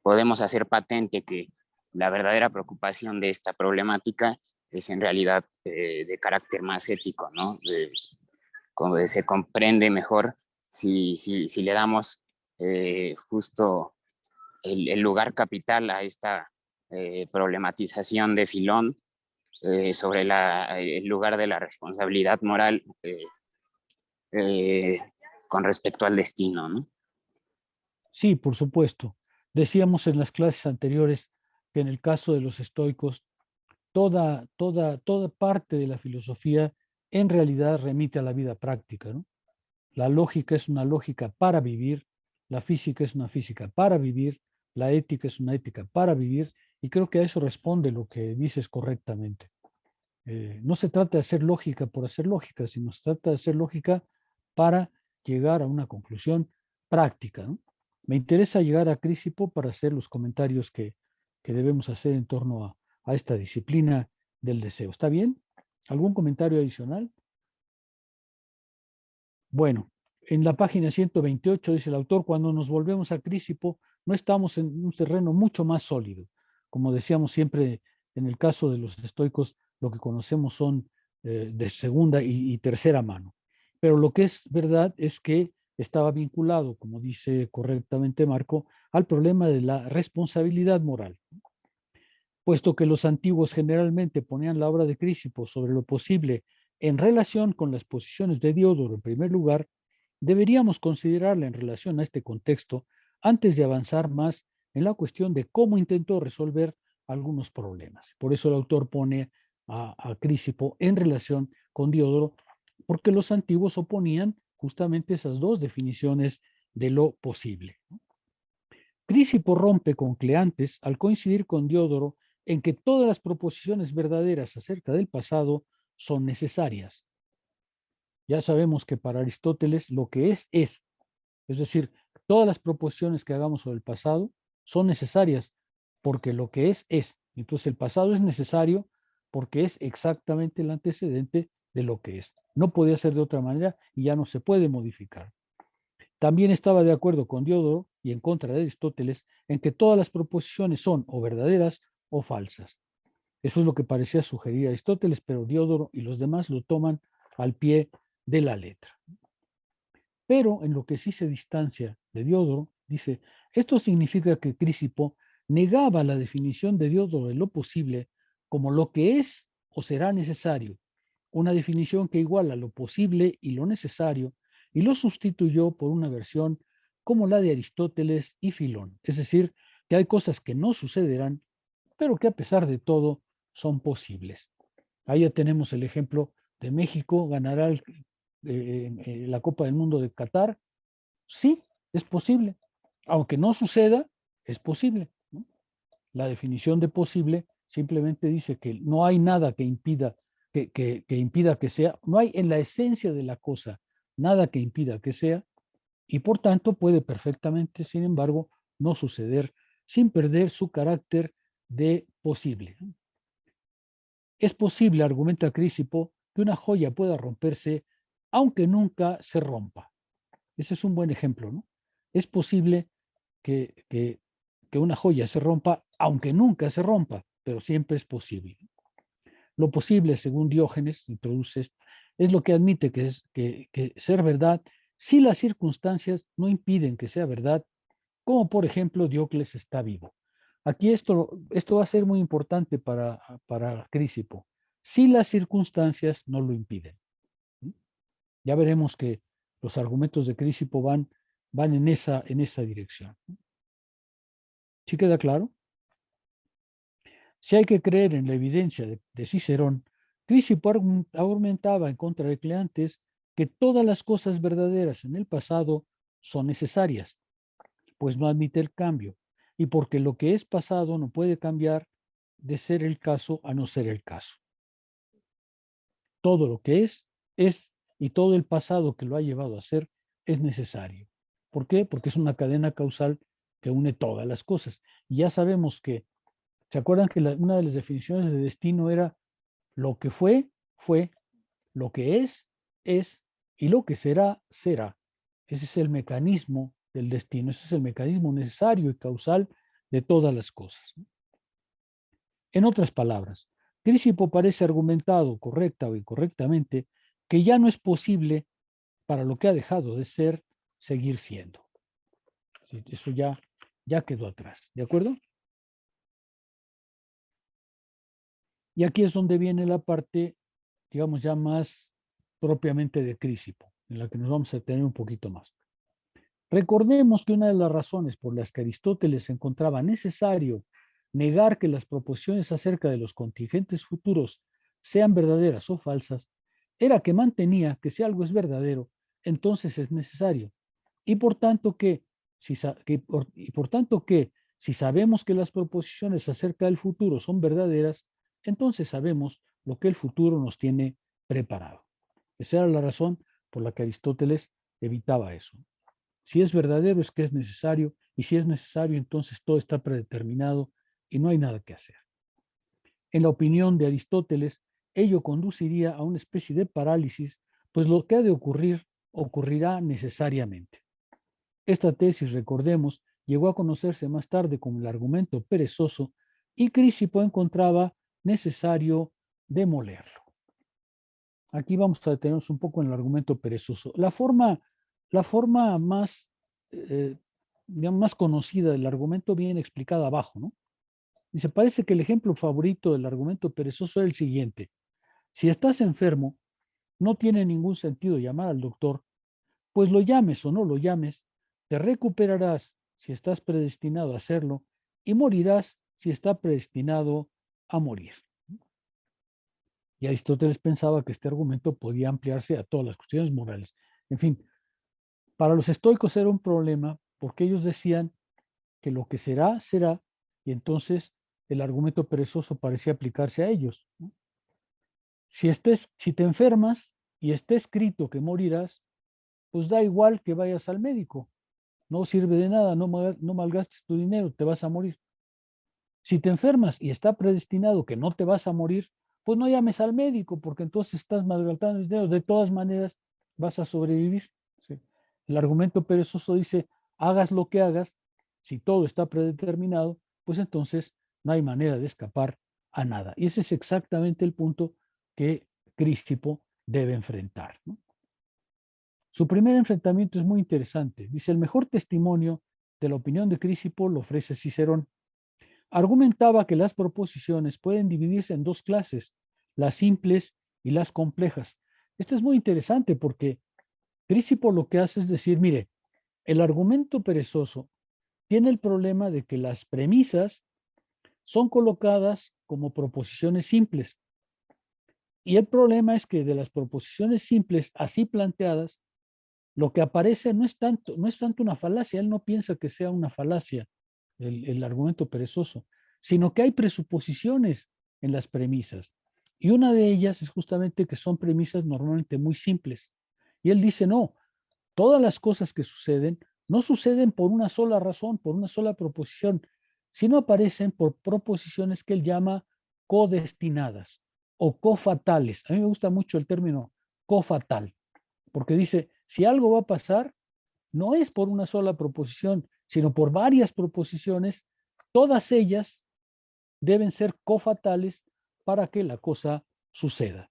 podemos hacer patente que la verdadera preocupación de esta problemática es en realidad de carácter más ético, ¿no? Como se comprende mejor si le damos justo el lugar capital a esta problematización de Filón sobre el lugar de la responsabilidad moral con respecto al destino, ¿no? Sí, por supuesto. Decíamos en las clases anteriores que en el caso de los estoicos, toda parte de la filosofía en realidad remite a la vida práctica, ¿no? La lógica es una lógica para vivir, la física es una física para vivir, la ética es una ética para vivir, y creo que a eso responde lo que dices correctamente. No se trata de hacer lógica por hacer lógica, sino se trata de hacer lógica para llegar a una conclusión práctica, ¿no? Me interesa llegar a Crisipo para hacer los comentarios que debemos hacer en torno a esta disciplina del deseo. ¿Está bien? ¿Algún comentario adicional? Bueno, en la página 128 dice el autor, cuando nos volvemos a Crisipo, no estamos en un terreno mucho más sólido. Como decíamos siempre, en el caso de los estoicos, lo que conocemos son de segunda y tercera mano. Pero lo que es verdad es que estaba vinculado, como dice correctamente Marco, al problema de la responsabilidad moral. Puesto que los antiguos generalmente ponían la obra de Crisipo sobre lo posible en relación con las posiciones de Diodoro en primer lugar, deberíamos considerarla en relación a este contexto antes de avanzar más en la cuestión de cómo intentó resolver algunos problemas. Por eso el autor pone a Crisipo en relación con Diodoro, porque los antiguos oponían justamente esas dos definiciones de lo posible. Crisipo rompe con Cleantes al coincidir con Diodoro en que todas las proposiciones verdaderas acerca del pasado son necesarias. Ya sabemos que para Aristóteles lo que es. Es decir, todas las proposiciones que hagamos sobre el pasado son necesarias porque lo que es. Entonces el pasado es necesario porque es exactamente el antecedente de lo que es. No podía ser de otra manera y ya no se puede modificar. También estaba de acuerdo con Diodoro y en contra de Aristóteles en que todas las proposiciones son o verdaderas o falsas. Eso es lo que parecía sugerir Aristóteles, pero Diodoro y los demás lo toman al pie de la letra. Pero en lo que sí se distancia de Diodoro, dice, esto significa que Crisipo negaba la definición de Diodoro de lo posible como lo que es o será necesario, una definición que iguala lo posible y lo necesario, y lo sustituyó por una versión como la de Aristóteles y Filón, es decir, que hay cosas que no sucederán, pero que a pesar de todo son posibles. Ahí ya tenemos el ejemplo de México, ganará la Copa del Mundo de Qatar. Sí, es posible. Aunque no suceda, es posible, ¿no? La definición de posible simplemente dice que no hay nada que impida que impida que sea, no hay en la esencia de la cosa nada que impida que sea, y por tanto puede perfectamente, sin embargo, no suceder sin perder su carácter de posible. Es posible, argumenta Crisipo, que una joya pueda romperse aunque nunca se rompa. Ese es un buen ejemplo, ¿no? Es posible que una joya se rompa aunque nunca se rompa, pero siempre es posible. Lo posible, según Diógenes, introduce esto, es lo que admite que ser verdad si las circunstancias no impiden que sea verdad, como por ejemplo Diocles está vivo. Aquí esto va a ser muy importante para Crisipo, si las circunstancias no lo impiden. Ya veremos que los argumentos de Crisipo van en esa dirección. ¿Sí queda claro? Si hay que creer en la evidencia de Cicerón, Crisipo argumentaba en contra de Cleantes que todas las cosas verdaderas en el pasado son necesarias, pues no admite el cambio, y porque lo que es pasado no puede cambiar de ser el caso a no ser el caso. Todo lo que es, y todo el pasado que lo ha llevado a ser, es necesario. ¿Por qué? Porque es una cadena causal que une todas las cosas. Y ya sabemos que, ¿se acuerdan que una de las definiciones de destino era lo que fue, lo que es, y lo que será, será? Ese es el mecanismo del destino, ese es el mecanismo necesario y causal de todas las cosas. En otras palabras, Crisipo parece argumentado correcta o incorrectamente que ya no es posible para lo que ha dejado de ser seguir siendo. Sí, eso ya quedó atrás, ¿de acuerdo? Y aquí es donde viene la parte, digamos, ya más propiamente de Crisipo, en la que nos vamos a tener un poquito más. Recordemos que una de las razones por las que Aristóteles encontraba necesario negar que las proposiciones acerca de los contingentes futuros sean verdaderas o falsas, era que mantenía que si algo es verdadero, entonces es necesario. Y por tanto que, si sabemos que las proposiciones acerca del futuro son verdaderas, entonces sabemos lo que el futuro nos tiene preparado. Esa era la razón por la que Aristóteles evitaba eso. Si es verdadero es que es necesario, y si es necesario entonces todo está predeterminado y no hay nada que hacer. En la opinión de Aristóteles, ello conduciría a una especie de parálisis, pues lo que ha de ocurrir ocurrirá necesariamente. Esta tesis, recordemos, llegó a conocerse más tarde como el argumento perezoso y Crisipo encontraba necesario demolerlo. Aquí vamos a detenernos un poco en el argumento perezoso. La forma más, digamos, más conocida del argumento viene explicada abajo, ¿no? Dice, parece que el ejemplo favorito del argumento perezoso es el siguiente. Si estás enfermo, no tiene ningún sentido llamar al doctor, pues lo llames o no lo llames, te recuperarás si estás predestinado a hacerlo y morirás si está predestinado a morir. Y Aristóteles pensaba que este argumento podía ampliarse a todas las cuestiones morales. En fin, para los estoicos era un problema porque ellos decían que lo que será, será, y entonces el argumento perezoso parecía aplicarse a ellos, ¿no? Si te enfermas y está escrito que morirás, pues da igual que vayas al médico. No sirve de nada, no malgastes tu dinero, te vas a morir. Si te enfermas y está predestinado que no te vas a morir, pues no llames al médico, porque entonces estás malgastando el dinero. De todas maneras, vas a sobrevivir. ¿Sí? El argumento perezoso dice, hagas lo que hagas, si todo está predeterminado, pues entonces no hay manera de escapar a nada. Y ese es exactamente el punto que Crisipo debe enfrentar, ¿no? Su primer enfrentamiento es muy interesante. Dice, el mejor testimonio de la opinión de Crisipo lo ofrece Cicerón. Argumentaba que las proposiciones pueden dividirse en dos clases, las simples y las complejas. Esto es muy interesante porque Crisipo lo que hace es decir, mire, el argumento perezoso tiene el problema de que las premisas son colocadas como proposiciones simples. Y el problema es que de las proposiciones simples así planteadas, lo que aparece no es tanto una falacia, él no piensa que sea una falacia el argumento perezoso, sino que hay presuposiciones en las premisas. Y una de ellas es justamente que son premisas normalmente muy simples. Y él dice, no, todas las cosas que suceden no suceden por una sola razón, por una sola proposición, sino aparecen por proposiciones que él llama codestinadas o cofatales. A mí me gusta mucho el término cofatal, porque dice, si algo va a pasar, no es por una sola proposición, sino por varias proposiciones, todas ellas deben ser cofatales para que la cosa suceda.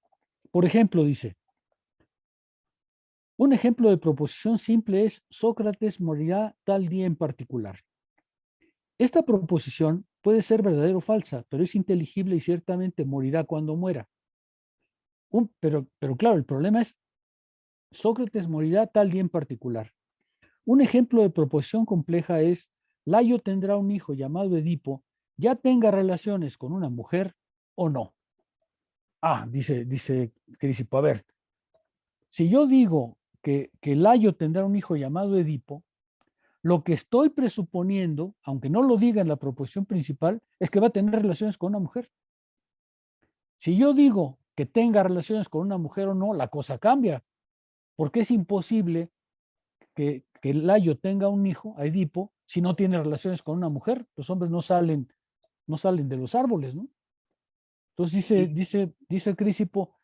Por ejemplo, dice, un ejemplo de proposición simple es Sócrates morirá tal día en particular. Esta proposición puede ser verdadera o falsa, pero es inteligible y ciertamente morirá cuando muera. Pero claro, el problema es Sócrates morirá tal día en particular. Un ejemplo de proposición compleja es Layo tendrá un hijo llamado Edipo, ya tenga relaciones con una mujer o no. Dice Crisipo, a ver, si yo digo que Layo tendrá un hijo llamado Edipo, lo que estoy presuponiendo, aunque no lo diga en la proposición principal, es que va a tener relaciones con una mujer. Si yo digo que tenga relaciones con una mujer o no, la cosa cambia, porque es imposible que Layo tenga un hijo, a Edipo, si no tiene relaciones con una mujer. Los hombres no salen de los árboles, ¿no? Entonces dice Crisipo,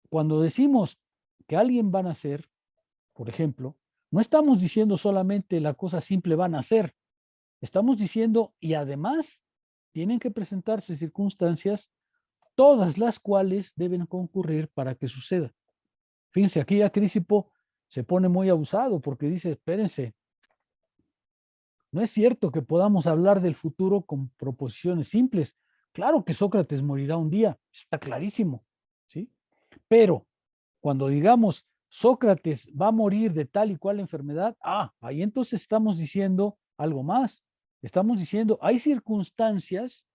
cuando decimos que alguien va a nacer, por ejemplo, no estamos diciendo solamente la cosa simple va a nacer, estamos diciendo y además tienen que presentarse circunstancias, todas las cuales deben concurrir para que suceda. Fíjense, aquí ya Crisipo se pone muy abusado porque dice, espérense, no es cierto que podamos hablar del futuro con proposiciones simples. Claro que Sócrates morirá un día, está clarísimo, ¿sí? Pero cuando digamos Sócrates va a morir de tal y cual enfermedad, ahí entonces estamos diciendo algo más. Estamos diciendo, hay circunstancias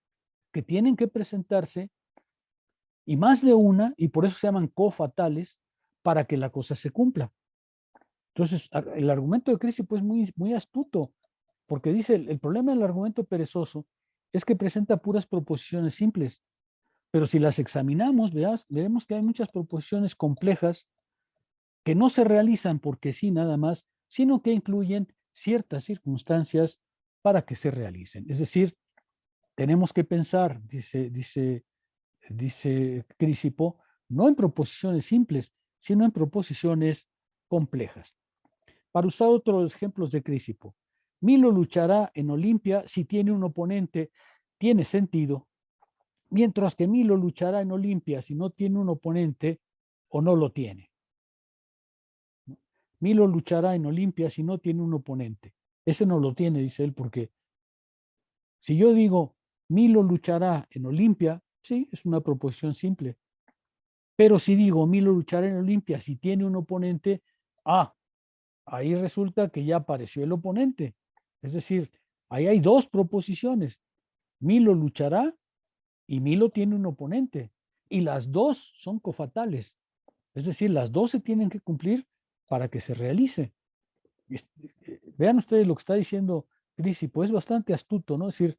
que tienen que presentarse y más de una, y por eso se llaman cofatales, para que la cosa se cumpla. Entonces, el argumento de Crisipo es muy, muy astuto, porque dice, el problema del argumento perezoso es que presenta puras proposiciones simples, pero si las examinamos, veremos que hay muchas proposiciones complejas que no se realizan porque sí, nada más, sino que incluyen ciertas circunstancias para que se realicen. Es decir, tenemos que pensar, dice Crisipo, no en proposiciones simples, sino en proposiciones complejas. Para usar otros ejemplos de Crisipo, Milo luchará en Olimpia si tiene un oponente, tiene sentido, mientras que Milo luchará en Olimpia si no tiene un oponente o no lo tiene. Milo luchará en Olimpia si no tiene un oponente. Ese no lo tiene, dice él, porque si yo digo Milo luchará en Olimpia, sí, es una proposición simple. Pero si digo Milo luchará en Olimpia si tiene un oponente, ahí resulta que ya apareció el oponente. Es decir, ahí hay dos proposiciones. Milo luchará y Milo tiene un oponente. Y las dos son cofatales. Es decir, las dos se tienen que cumplir para que se realice. Vean ustedes lo que está diciendo Crisipo, es bastante astuto, ¿no? Es decir,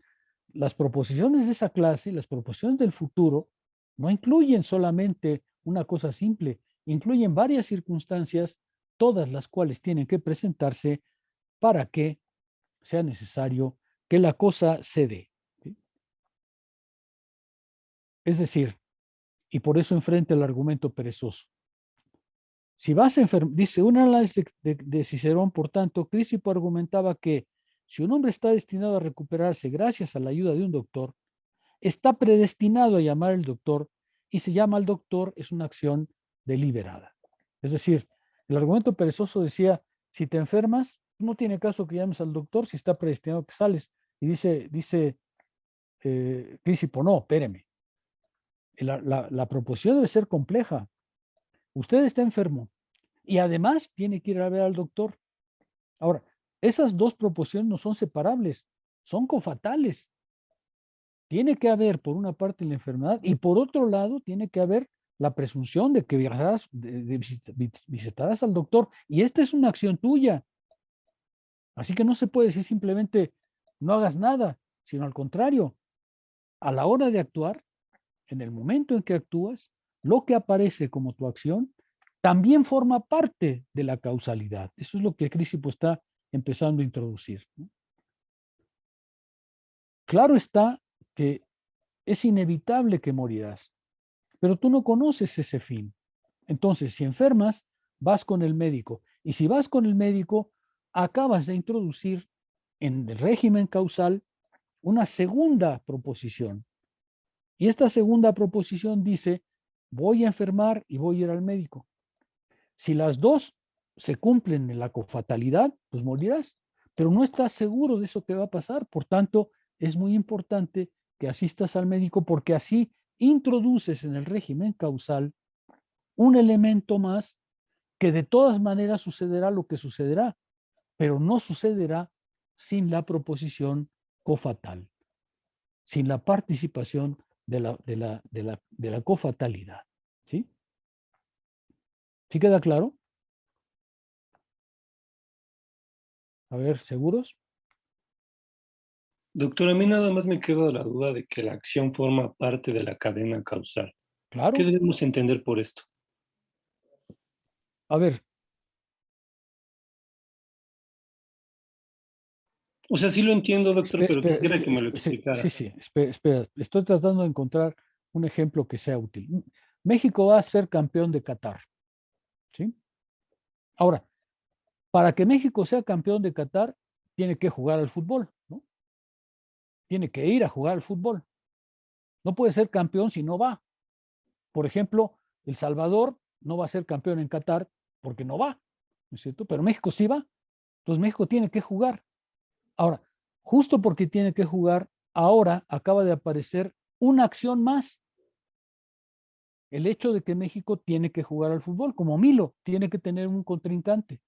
las proposiciones de esa clase, las proposiciones del futuro, no incluyen solamente una cosa simple, incluyen varias circunstancias, todas las cuales tienen que presentarse para que sea necesario que la cosa se dé. ¿Sí? Es decir, y por eso enfrenta el argumento perezoso. Si vas a enfermar, dice un análisis de Cicerón, por tanto, Crisipo argumentaba que si un hombre está destinado a recuperarse gracias a la ayuda de un doctor, está predestinado a llamar al doctor y se llama al doctor es una acción deliberada. Es decir, el argumento perezoso decía, si te enfermas, no tiene caso que llames al doctor si está predestinado que sales. Y dice Crisipo, no, espéreme. La proposición debe ser compleja. Usted está enfermo y además tiene que ir a ver al doctor. Ahora, esas dos proposiciones no son separables, son cofatales. Tiene que haber, por una parte, la enfermedad y por otro lado, tiene que haber la presunción de que viajarás, visitarás al doctor y esta es una acción tuya. Así que no se puede decir simplemente no hagas nada, sino al contrario, a la hora de actuar, en el momento en que actúas, lo que aparece como tu acción también forma parte de la causalidad. Eso es lo que Crisipo está empezando a introducir, ¿no? Claro está que es inevitable que morirás, pero tú no conoces ese fin. Entonces, si enfermas, vas con el médico. Y si vas con el médico, acabas de introducir en el régimen causal una segunda proposición. Y esta segunda proposición dice, voy a enfermar y voy a ir al médico. Si las dos se cumplen en la cofatalidad, pues morirás, pero no estás seguro de eso que va a pasar. Por tanto, es muy importante que asistas al médico porque así introduces en el régimen causal un elemento más que de todas maneras sucederá lo que sucederá, pero no sucederá sin la proposición cofatal, sin la participación de la cofatalidad. ¿Sí? ¿Sí queda claro? A ver, ¿seguros? Doctor, a mí nada más me queda la duda de que la acción forma parte de la cadena causal. Claro. ¿Qué debemos entender por esto? A ver. O sea, sí lo entiendo, doctor, pero quisiera que me lo explicara. Sí, espera. Estoy tratando de encontrar un ejemplo que sea útil. México va a ser campeón de Qatar. ¿Sí? Ahora, para que México sea campeón de Qatar, tiene que jugar al fútbol, ¿no? Tiene que ir a jugar al fútbol. No puede ser campeón si no va. Por ejemplo, El Salvador no va a ser campeón en Qatar porque no va, ¿no es cierto? Pero México sí va. Entonces México tiene que jugar. Ahora, justo porque tiene que jugar, ahora acaba de aparecer una acción más. El hecho de que México tiene que jugar al fútbol, como Milo, tiene que tener un contrincante.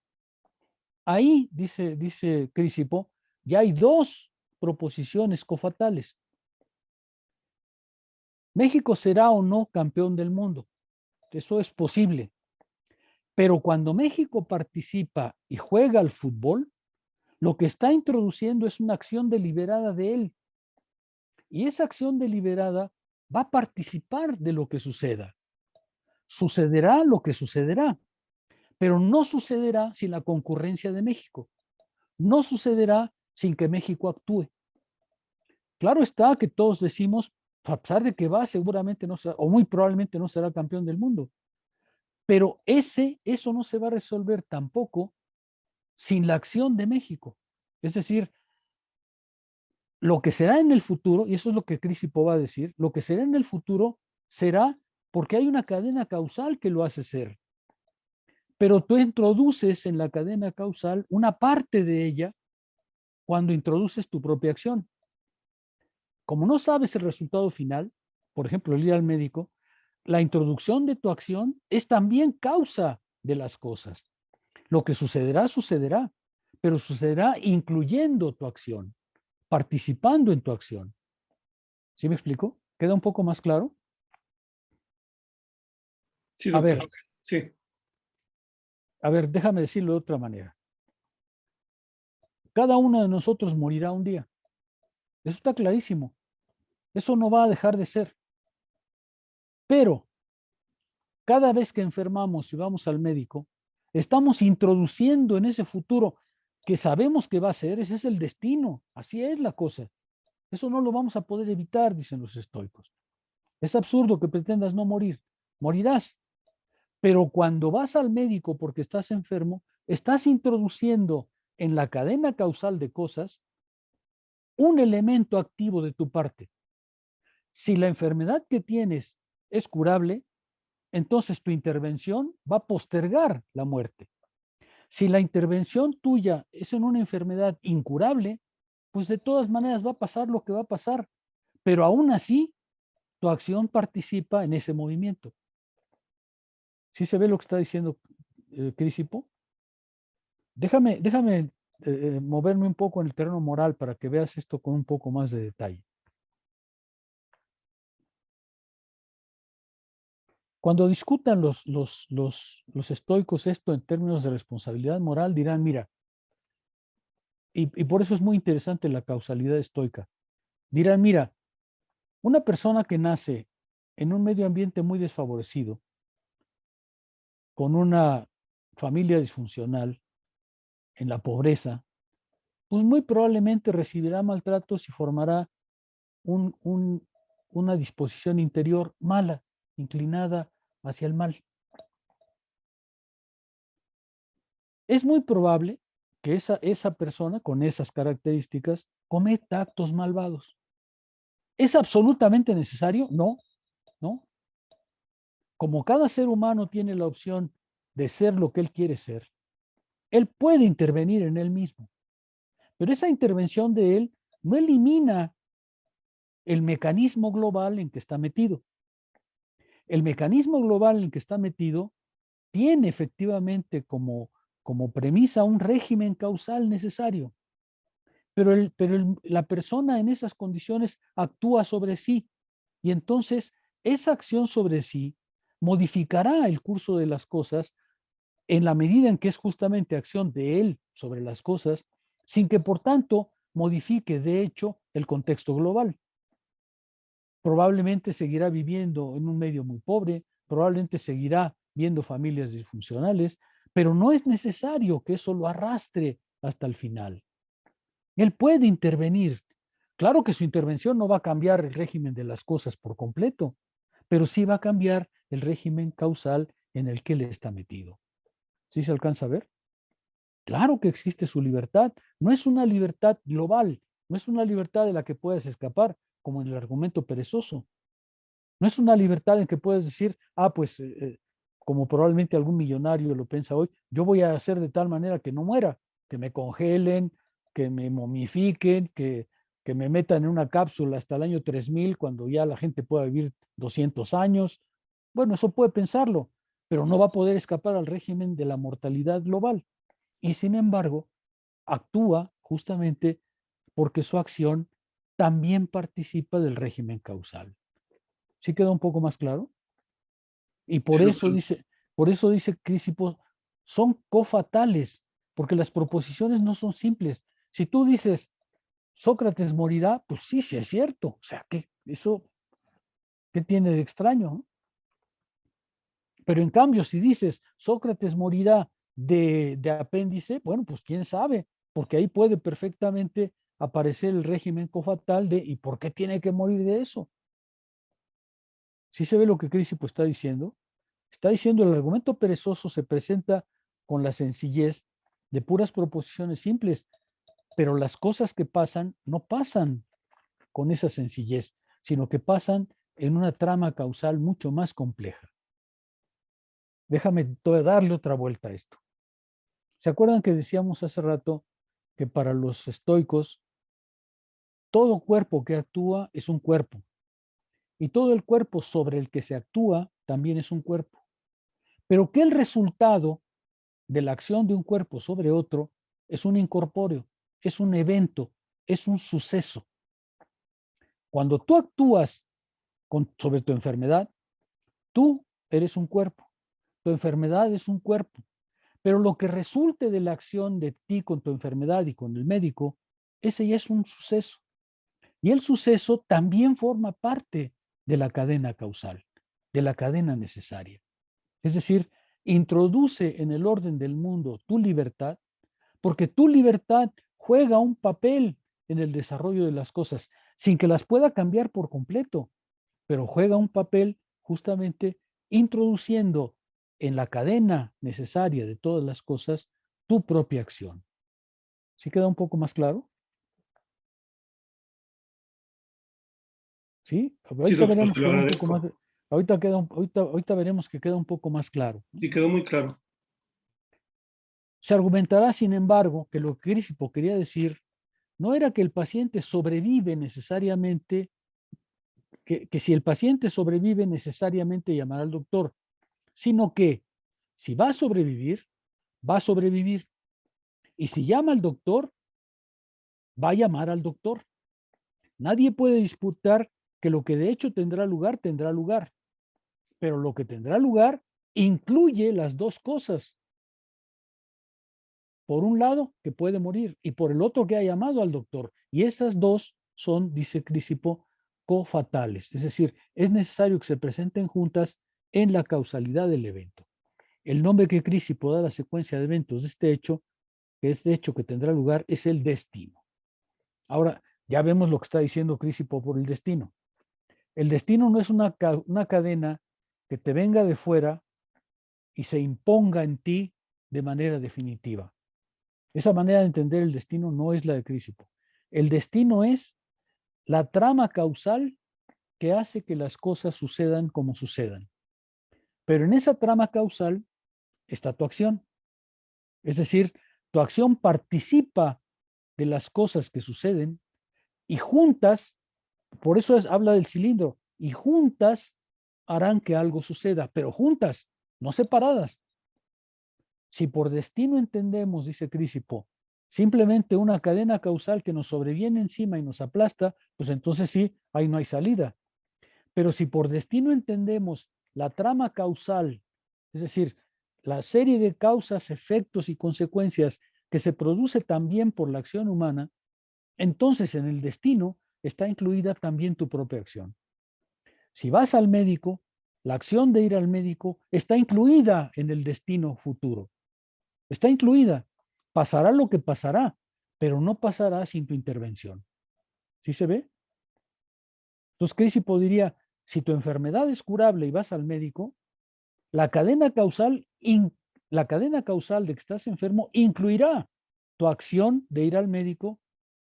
Ahí, dice Crisipo, ya hay dos proposiciones cofatales. México será o no campeón del mundo. Eso es posible. Pero cuando México participa y juega al fútbol, lo que está introduciendo es una acción deliberada de él. Y esa acción deliberada va a participar de lo que suceda. Sucederá lo que sucederá. pero no sucederá sin la concurrencia de México. No sucederá sin que México actúe. Claro está que todos decimos, a pesar de que va, seguramente no será, o muy probablemente no será campeón del mundo. Pero eso no se va a resolver tampoco sin la acción de México. Es decir, lo que será en el futuro, y eso es lo que Crisipo va a decir, lo que será en el futuro será porque hay una cadena causal que lo hace ser. Pero tú introduces en la cadena causal una parte de ella cuando introduces tu propia acción. Como no sabes el resultado final, por ejemplo, el ir al médico, la introducción de tu acción es también causa de las cosas. Lo que sucederá, sucederá, pero sucederá incluyendo tu acción, participando en tu acción. ¿Sí me explico? ¿Queda un poco más claro? Sí, A doctor. ver, Sí. déjame decirlo de otra manera. Cada uno de nosotros morirá un día. Eso está clarísimo. Eso no va a dejar de ser. Pero cada vez que enfermamos y vamos al médico, estamos introduciendo en ese futuro que sabemos que va a ser, ese es el destino. Así es la cosa. Eso no lo vamos a poder evitar, dicen los estoicos. Es absurdo que pretendas no morir. Morirás. Pero cuando vas al médico porque estás enfermo, estás introduciendo en la cadena causal de cosas un elemento activo de tu parte. Si la enfermedad que tienes es curable, entonces tu intervención va a postergar la muerte. Si la intervención tuya es en una enfermedad incurable, pues de todas maneras va a pasar lo que va a pasar. Pero aún así, tu acción participa en ese movimiento. ¿Sí se ve lo que está diciendo Crisipo? Déjame moverme un poco en el terreno moral para que veas esto con un poco más de detalle. Cuando discutan los estoicos esto en términos de responsabilidad moral, dirán, mira, y por eso es muy interesante la causalidad estoica, dirán, mira, una persona que nace en un medio ambiente muy desfavorecido, con una familia disfuncional, en la pobreza, pues muy probablemente recibirá maltratos y formará una disposición interior mala, inclinada hacia el mal. Es muy probable que esa persona con esas características cometa actos malvados. ¿Es absolutamente necesario? No, no. Como cada ser humano tiene la opción de ser lo que él quiere ser, él puede intervenir en él mismo. Pero esa intervención de él no elimina el mecanismo global en que está metido. El mecanismo global en que está metido tiene efectivamente como premisa un régimen causal necesario, pero la persona en esas condiciones actúa sobre sí y entonces esa acción sobre sí modificará el curso de las cosas en la medida en que es justamente acción de él sobre las cosas, sin que por tanto modifique de hecho el contexto global. Probablemente seguirá viviendo en un medio muy pobre, probablemente seguirá viendo familias disfuncionales, pero no es necesario que eso lo arrastre hasta el final. Él puede intervenir. Claro que su intervención no va a cambiar el régimen de las cosas por completo, pero sí va a cambiar el régimen causal en el que él está metido. ¿Sí se alcanza a ver? Claro que existe su libertad. No es una libertad global, no es una libertad de la que puedes escapar, como en el argumento perezoso. No es una libertad en que puedes decir, pues, como probablemente algún millonario lo piensa hoy, yo voy a hacer de tal manera que no muera, que me congelen, que me momifiquen, que me metan en una cápsula hasta el año 3000, cuando ya la gente pueda vivir 200 años. Bueno, eso puede pensarlo, pero no va a poder escapar al régimen de la mortalidad global. Y sin embargo, actúa justamente porque su acción también participa del régimen causal. ¿Sí queda un poco más claro? Y Sí, doctor. por eso dice Crisipo, son cofatales, porque las proposiciones no son simples. Si tú dices, Sócrates morirá, pues sí, sí es cierto. O sea, ¿qué tiene de extraño? Pero en cambio, si dices Sócrates morirá de apéndice, bueno, pues quién sabe, porque ahí puede perfectamente aparecer el régimen cofatal de ¿y por qué tiene que morir de eso? ¿Sí se ve lo que Crisipo está diciendo? Está diciendo el argumento perezoso se presenta con la sencillez de puras proposiciones simples, pero las cosas que pasan no pasan con esa sencillez, sino que pasan en una trama causal mucho más compleja. Déjame darle otra vuelta a esto. ¿Se acuerdan que decíamos hace rato que para los estoicos todo cuerpo que actúa es un cuerpo y todo el cuerpo sobre el que se actúa también es un cuerpo? Pero que el resultado de la acción de un cuerpo sobre otro es un incorpóreo, es un evento, es un suceso. Cuando tú actúas sobre tu enfermedad, tú eres un cuerpo, tu enfermedad es un cuerpo, pero lo que resulte de la acción de ti con tu enfermedad y con el médico, ese ya es un suceso. Y el suceso también forma parte de la cadena causal, de la cadena necesaria. Es decir, introduce en el orden del mundo tu libertad, porque tu libertad juega un papel en el desarrollo de las cosas, sin que las pueda cambiar por completo, pero juega un papel justamente introduciendo en la cadena necesaria de todas las cosas tu propia acción. ¿Sí queda un poco más claro? ¿Sí? Sí, Ahorita doctor, veremos te que lo queda un poco más, agradezco. ahorita veremos que queda un poco más claro. Sí, quedó muy claro. Se argumentará, sin embargo, que lo que Crisipo quería decir no era que el paciente sobrevive necesariamente, que si el paciente sobrevive necesariamente llamará al doctor, sino que si va a sobrevivir, va a sobrevivir. Y si llama al doctor, va a llamar al doctor. Nadie puede disputar que lo que de hecho tendrá lugar, pero lo que tendrá lugar incluye las dos cosas. Por un lado, que puede morir, y por el otro, que ha llamado al doctor. Y esas dos son, dice Crisipo, cofatales. Es decir, es necesario que se presenten juntas en la causalidad del evento. El nombre que Crisipo da a la secuencia de eventos de este hecho, que es de hecho que tendrá lugar, es el destino. Ahora, ya vemos lo que está diciendo Crisipo por el destino. El destino no es una cadena que te venga de fuera y se imponga en ti de manera definitiva. Esa manera de entender el destino no es la de Crisipo. El destino es la trama causal que hace que las cosas sucedan como sucedan. Pero en esa trama causal está tu acción. Es decir, tu acción participa de las cosas que suceden y juntas, por eso habla del cilindro, y juntas harán que algo suceda, pero juntas, no separadas. Si por destino entendemos, dice Crisipo, simplemente una cadena causal que nos sobreviene encima y nos aplasta, pues entonces sí, ahí no hay salida. Pero si por destino entendemos la trama causal, es decir, la serie de causas, efectos y consecuencias que se produce también por la acción humana, entonces en el destino está incluida también tu propia acción. Si vas al médico, la acción de ir al médico está incluida en el destino futuro. Está incluida. Pasará lo que pasará, pero no pasará sin tu intervención. ¿Sí se ve? Entonces, Crisipo diría, si tu enfermedad es curable y vas al médico, la cadena causal, la cadena causal de que estás enfermo incluirá tu acción de ir al médico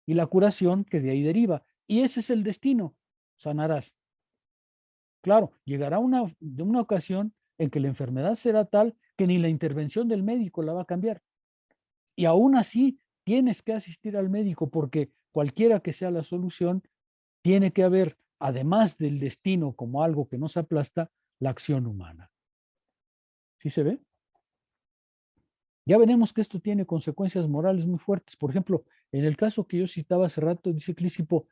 y la curación que de ahí deriva. Y ese es el destino. Sanarás. Claro, llegará una ocasión en que la enfermedad será tal que ni la intervención del médico la va a cambiar. Y aún así tienes que asistir al médico porque cualquiera que sea la solución, tiene que haber, además del destino como algo que nos aplasta, la acción humana. ¿Sí se ve? Ya veremos que esto tiene consecuencias morales muy fuertes. Por ejemplo, en el caso que yo citaba hace rato, dice Crisipo,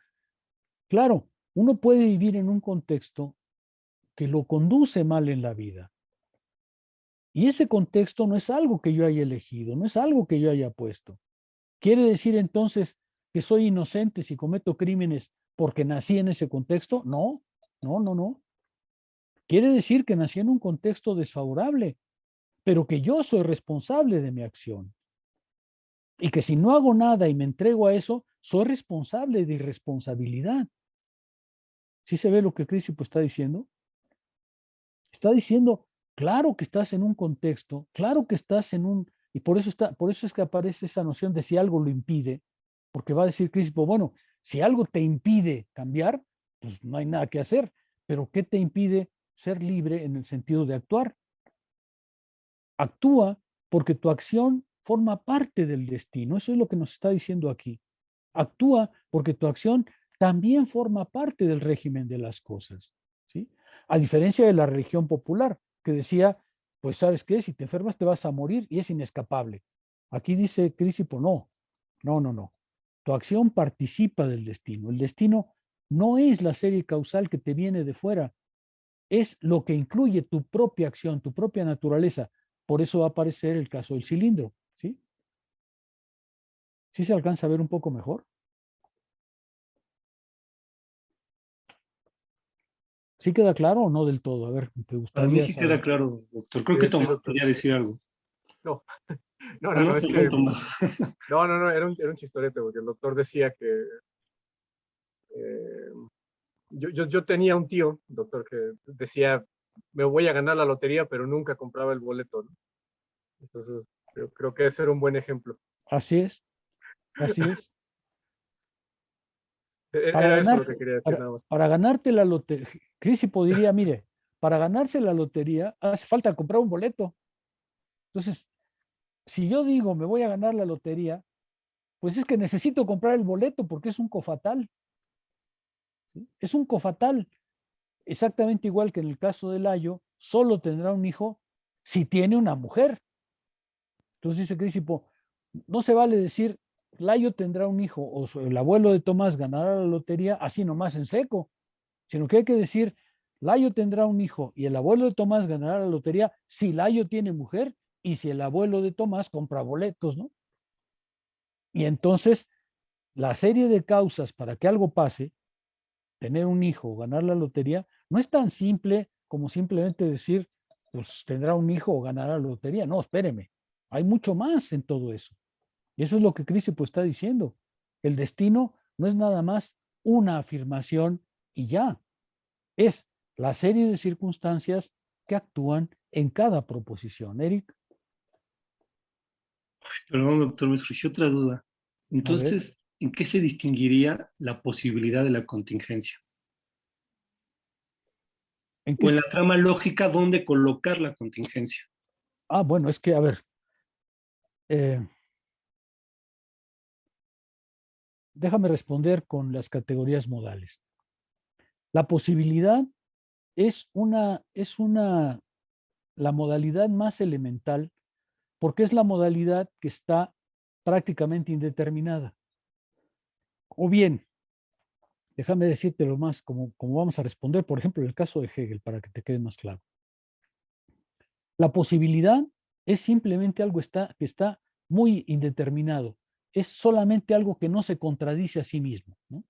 claro, uno puede vivir en un contexto que lo conduce mal en la vida. Y ese contexto no es algo que yo haya elegido, no es algo que yo haya puesto. ¿Quiere decir entonces que soy inocente si cometo crímenes porque nací en ese contexto? No, no, no, no. quiere decir que nací en un contexto desfavorable, pero que yo soy responsable de mi acción. Y que si no hago nada y me entrego a eso, soy responsable de irresponsabilidad. ¿Sí se ve lo que Crícipo está diciendo? Está diciendo, claro que estás en un contexto, claro que estás en un, y por eso es que aparece esa noción de si algo lo impide, porque va a decir Crícipo, bueno, si algo te impide cambiar, pues no hay nada que hacer, pero ¿qué te impide ser libre en el sentido de actuar? Actúa porque tu acción forma parte del destino. Eso es lo que nos está diciendo aquí. Actúa porque tu acción también forma parte del régimen de las cosas, ¿sí? A diferencia de la religión popular, que decía, pues ¿sabes qué? Si te enfermas te vas a morir y es inescapable. Aquí dice Crícipo, no. Tu acción participa del destino. El destino no es la serie causal que te viene de fuera, es lo que incluye tu propia acción, tu propia naturaleza. Por eso va a aparecer el caso del cilindro, ¿sí? ¿Sí se alcanza a ver un poco mejor? ¿Sí queda claro o no del todo? A ver, ¿te Para mí gustaría sí queda saber? claro, doctor. Creo Sí, que sí, Tomás doctor. quería decir algo. No, Ah, no, es perdón, que, Tomás. no, era un chistorete, porque el doctor decía que eh, yo tenía un tío, doctor, que decía, me voy a ganar la lotería, pero nunca compraba el boleto, ¿no? Entonces, creo que ese era un buen ejemplo. Así es, así es. Para Era eso lo ganar, que quería decir nada más. para ganarte la lotería, Crisipo diría, mire, para ganarse la lotería hace falta comprar un boleto. Entonces, si yo digo me voy a ganar la lotería, pues es que necesito comprar el boleto porque es un cofatal, ¿sí? Es un cofatal, exactamente igual que en el caso de Layo, solo tendrá un hijo si tiene una mujer. Entonces dice Crisipo, no se vale decir, Layo tendrá un hijo o el abuelo de Tomás ganará la lotería así nomás en seco, sino que hay que decir, Layo tendrá un hijo y el abuelo de Tomás ganará la lotería si Layo tiene mujer y si el abuelo de Tomás compra boletos, ¿no? Y entonces, la serie de causas para que algo pase, tener un hijo o ganar la lotería, no es tan simple como simplemente decir, pues tendrá un hijo o ganará la lotería. No, espéreme, hay mucho más en todo eso. Y eso es lo que Crícipo está diciendo. El destino no es nada más una afirmación y ya. Es la serie de circunstancias que actúan en cada proposición. Eric, Perdón, doctor, me surgió otra duda. a ver, Entonces, ¿en qué se distinguiría la posibilidad de la contingencia? ¿en qué? O en la trama lógica, ¿dónde colocar la contingencia? Ah, bueno, es que, a ver, eh, déjame responder con las categorías modales. La posibilidad es la modalidad más elemental porque es la modalidad que está prácticamente indeterminada. O bien, déjame decirte lo más como vamos a responder, por ejemplo, en el caso de Hegel, para que te quede más claro. La posibilidad es simplemente algo que está muy indeterminado. Es solamente algo que no se contradice a sí mismo, ¿no?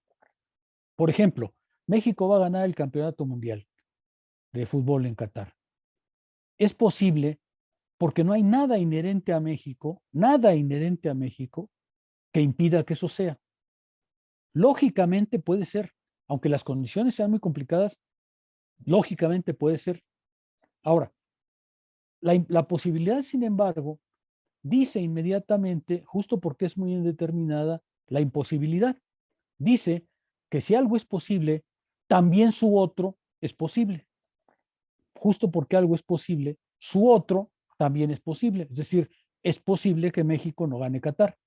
Por ejemplo, México va a ganar el campeonato mundial de fútbol en Qatar. Es posible porque no hay nada inherente a México que impida que eso sea. Lógicamente puede ser, aunque las condiciones sean muy complicadas, lógicamente puede ser. Ahora, la posibilidad, sin embargo, dice inmediatamente, justo porque es muy indeterminada, la imposibilidad. Dice que si algo es posible, también su otro es posible. Justo porque algo es posible, su otro también es posible. Es decir, es posible que México no gane Qatar.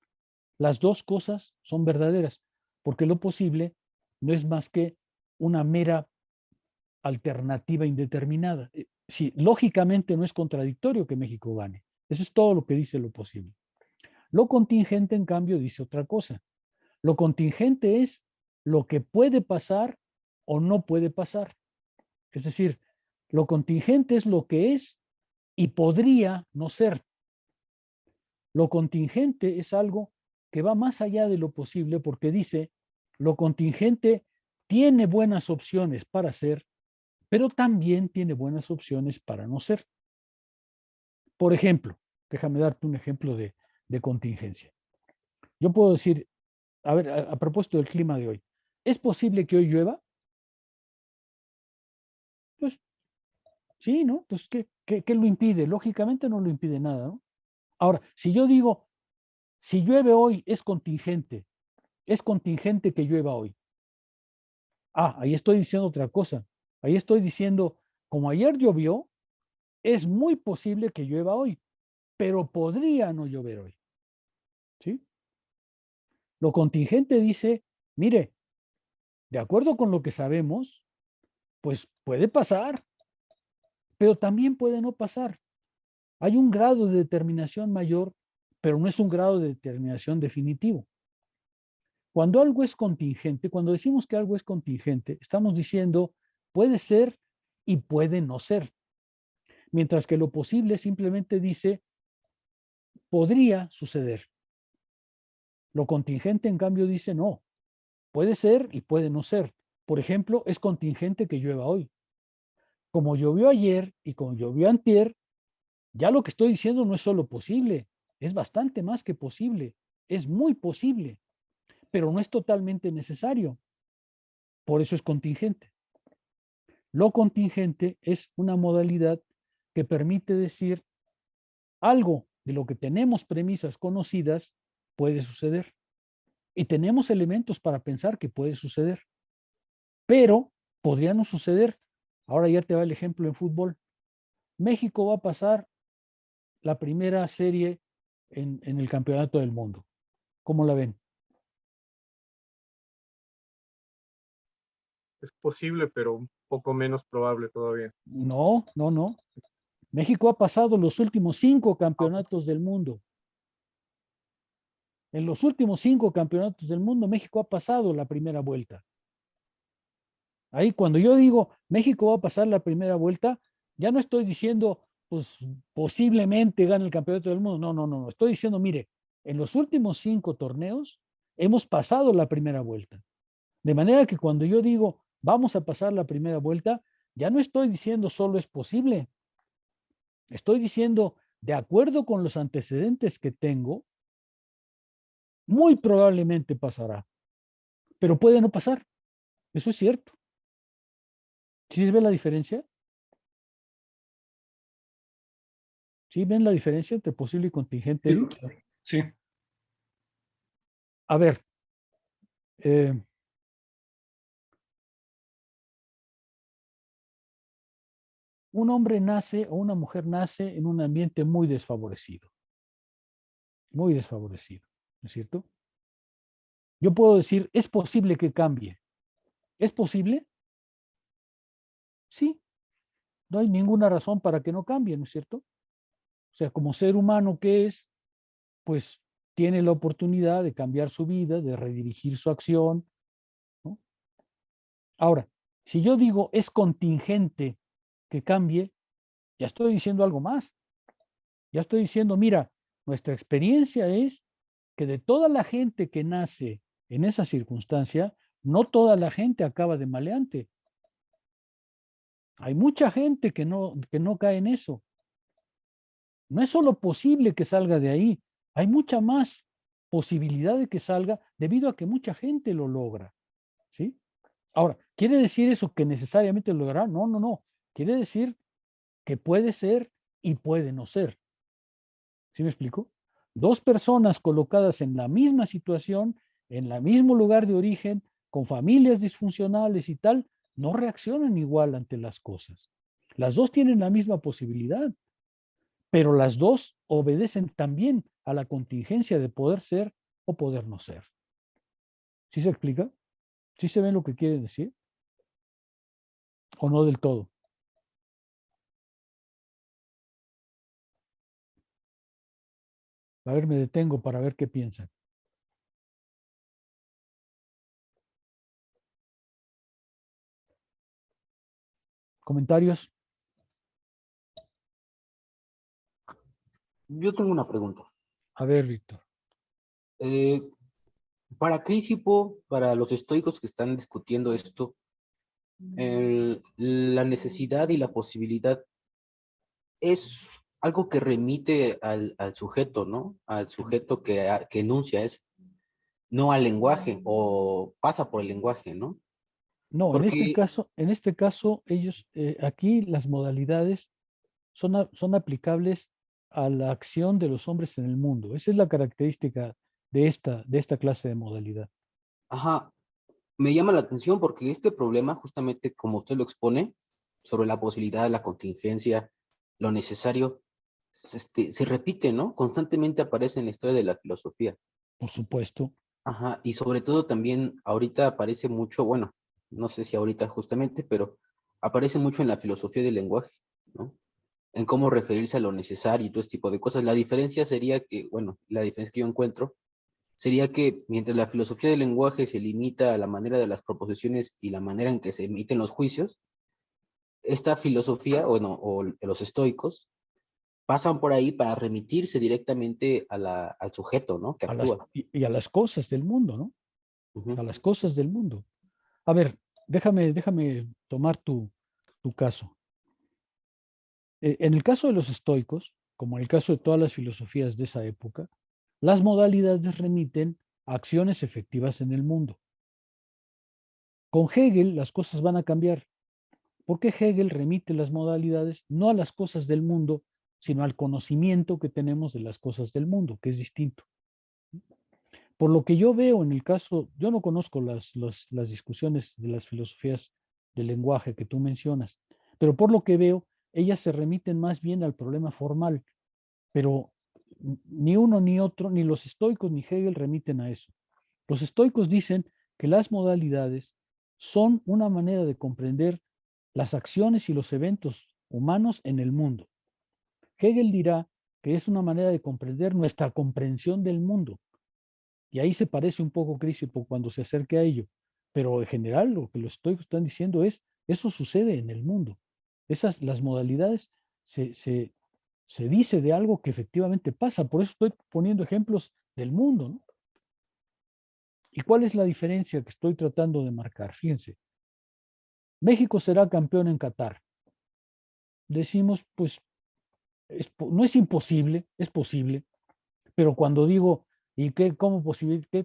Las dos cosas son verdaderas, porque lo posible no es más que una mera alternativa indeterminada. Sí, lógicamente no es contradictorio que México gane. Eso es todo lo que dice lo posible. Lo contingente, en cambio, dice otra cosa. Lo contingente es lo que puede pasar o no puede pasar. Es decir, lo contingente es lo que es y podría no ser. Lo contingente es algo que va más allá de lo posible porque dice, lo contingente tiene buenas opciones para ser, pero también tiene buenas opciones para no ser. Por ejemplo, déjame darte un ejemplo de contingencia. Yo puedo decir, a ver, a propósito del clima de hoy, ¿es posible que hoy llueva? Pues sí, ¿no? Pues ¿qué lo impide? Lógicamente no lo impide nada, ¿no? Ahora, si yo digo, si llueve hoy es contingente que llueva hoy. Ah, ahí estoy diciendo otra cosa. Ahí estoy diciendo, como ayer llovió, es muy posible que llueva hoy, pero podría no llover hoy. ¿Sí? Lo contingente dice, mire, de acuerdo con lo que sabemos, pues puede pasar, pero también puede no pasar. Hay un grado de determinación mayor, pero no es un grado de determinación definitivo. Cuando algo es contingente, cuando decimos que algo es contingente, estamos diciendo puede ser y puede no ser. Mientras que lo posible simplemente dice podría suceder. Lo contingente, en cambio, dice no, puede ser y puede no ser. Por ejemplo, es contingente que llueva hoy. Como llovió ayer y como llovió antier, ya lo que estoy diciendo no es solo posible, es bastante más que posible, es muy posible, pero no es totalmente necesario. Por eso es contingente. Lo contingente es una modalidad que permite decir algo de lo que tenemos premisas conocidas puede suceder. Y tenemos elementos para pensar que puede suceder. Pero podría no suceder. Ahora ya te va el ejemplo en fútbol. México va a pasar la primera serie en el campeonato del mundo. ¿Cómo la ven? Es posible, pero un poco menos probable todavía. No, no, no. México ha pasado los últimos 5 campeonatos del mundo. En los últimos 5 campeonatos del mundo, México ha pasado la primera vuelta. Ahí cuando yo digo México va a pasar la primera vuelta, ya no estoy diciendo, pues posiblemente gane el campeonato del mundo. No, no, no. Estoy diciendo, mire, en los últimos 5 torneos hemos pasado la primera vuelta. De manera que cuando yo digo vamos a pasar la primera vuelta, ya no estoy diciendo solo es posible. Estoy diciendo, de acuerdo con los antecedentes que tengo, muy probablemente pasará, pero puede no pasar. Eso es cierto. ¿Sí ve la diferencia? ¿Sí ven la diferencia entre posible y contingente? Sí, doctor. Sí. A ver, un hombre nace o una mujer nace en un ambiente muy desfavorecido, ¿no es cierto? Yo puedo decir, es posible que cambie. ¿Es posible? Sí, no hay ninguna razón para que no cambie, ¿no es cierto? O sea, como ser humano que es, pues tiene la oportunidad de cambiar su vida, de redirigir su acción, ¿no? Ahora, si yo digo es contingente que cambie, ya estoy diciendo algo más. Ya estoy diciendo, mira, nuestra experiencia es que de toda la gente que nace en esa circunstancia, no toda la gente acaba de maleante. Hay mucha gente que no cae en eso. No es solo posible que salga de ahí, hay mucha más posibilidad de que salga debido a que mucha gente lo logra, ¿sí? Ahora, ¿quiere decir eso que necesariamente lo logrará? No, no, no. Quiere decir que puede ser y puede no ser. ¿Sí me explico? 2 personas colocadas en la misma situación, en el mismo lugar de origen, con familias disfuncionales y tal, no reaccionan igual ante las cosas. Las 2 tienen la misma posibilidad, pero las 2 obedecen también a la contingencia de poder ser o poder no ser. ¿Sí se explica? ¿Sí se ve lo que quiere decir? ¿O no del todo? A ver, me detengo para ver qué piensan. ¿Comentarios? Yo tengo una pregunta. A ver, Víctor. Para Crisipo, para los estoicos que están discutiendo esto, La necesidad y la posibilidad es algo que remite al sujeto, ¿no? Al sujeto que enuncia eso, no al lenguaje o pasa por el lenguaje, ¿no? No, Porque, en este caso, ellos, aquí las modalidades son aplicables a la acción de los hombres en el mundo. Esa es la característica de esta clase de modalidad. ajá, me llama la atención porque este problema, justamente como usted lo expone, sobre la posibilidad, la contingencia, lo necesario, se repite, ¿no? Constantemente aparece en la historia de la filosofía. Por supuesto. Ajá, y sobre todo también ahorita aparece mucho, bueno, no sé si ahorita justamente, pero aparece mucho en la filosofía del lenguaje, ¿no? En cómo referirse a lo necesario y todo este tipo de cosas. La diferencia sería que, bueno, la diferencia que yo encuentro sería que mientras la filosofía del lenguaje se limita a la manera de las proposiciones y la manera en que se emiten los juicios, esta filosofía, bueno, o los estoicos, pasan por ahí para remitirse directamente al sujeto, ¿no? Que actúa. Y a las cosas del mundo, ¿no? Ujú. A las cosas del mundo. A ver, déjame tomar tu caso. En el caso de los estoicos, como en el caso de todas las filosofías de esa época, las modalidades remiten a acciones efectivas en el mundo. Con Hegel las cosas van a cambiar, porque Hegel remite las modalidades no a las cosas del mundo, sino al conocimiento que tenemos de las cosas del mundo, que es distinto. Por lo que yo veo en el caso, yo no conozco las discusiones de las filosofías del lenguaje que tú mencionas, pero por lo que veo, ellas se remiten más bien al problema formal, pero ni uno ni otro, ni los estoicos ni Hegel remiten a eso. Los estoicos dicen que las modalidades son una manera de comprender las acciones y los eventos humanos en el mundo. Hegel dirá que es una manera de comprender nuestra comprensión del mundo. Y ahí se parece un poco Crisipo cuando se acerque a ello. Pero en general lo que los estoicos están diciendo es, eso sucede en el mundo. Las modalidades se dice de algo que efectivamente pasa. Por eso estoy poniendo ejemplos del mundo, ¿no? ¿Y cuál es la diferencia que estoy tratando de marcar? Fíjense, México será campeón en Qatar. Decimos, pues, no es imposible, es posible, pero cuando digo, ¿y qué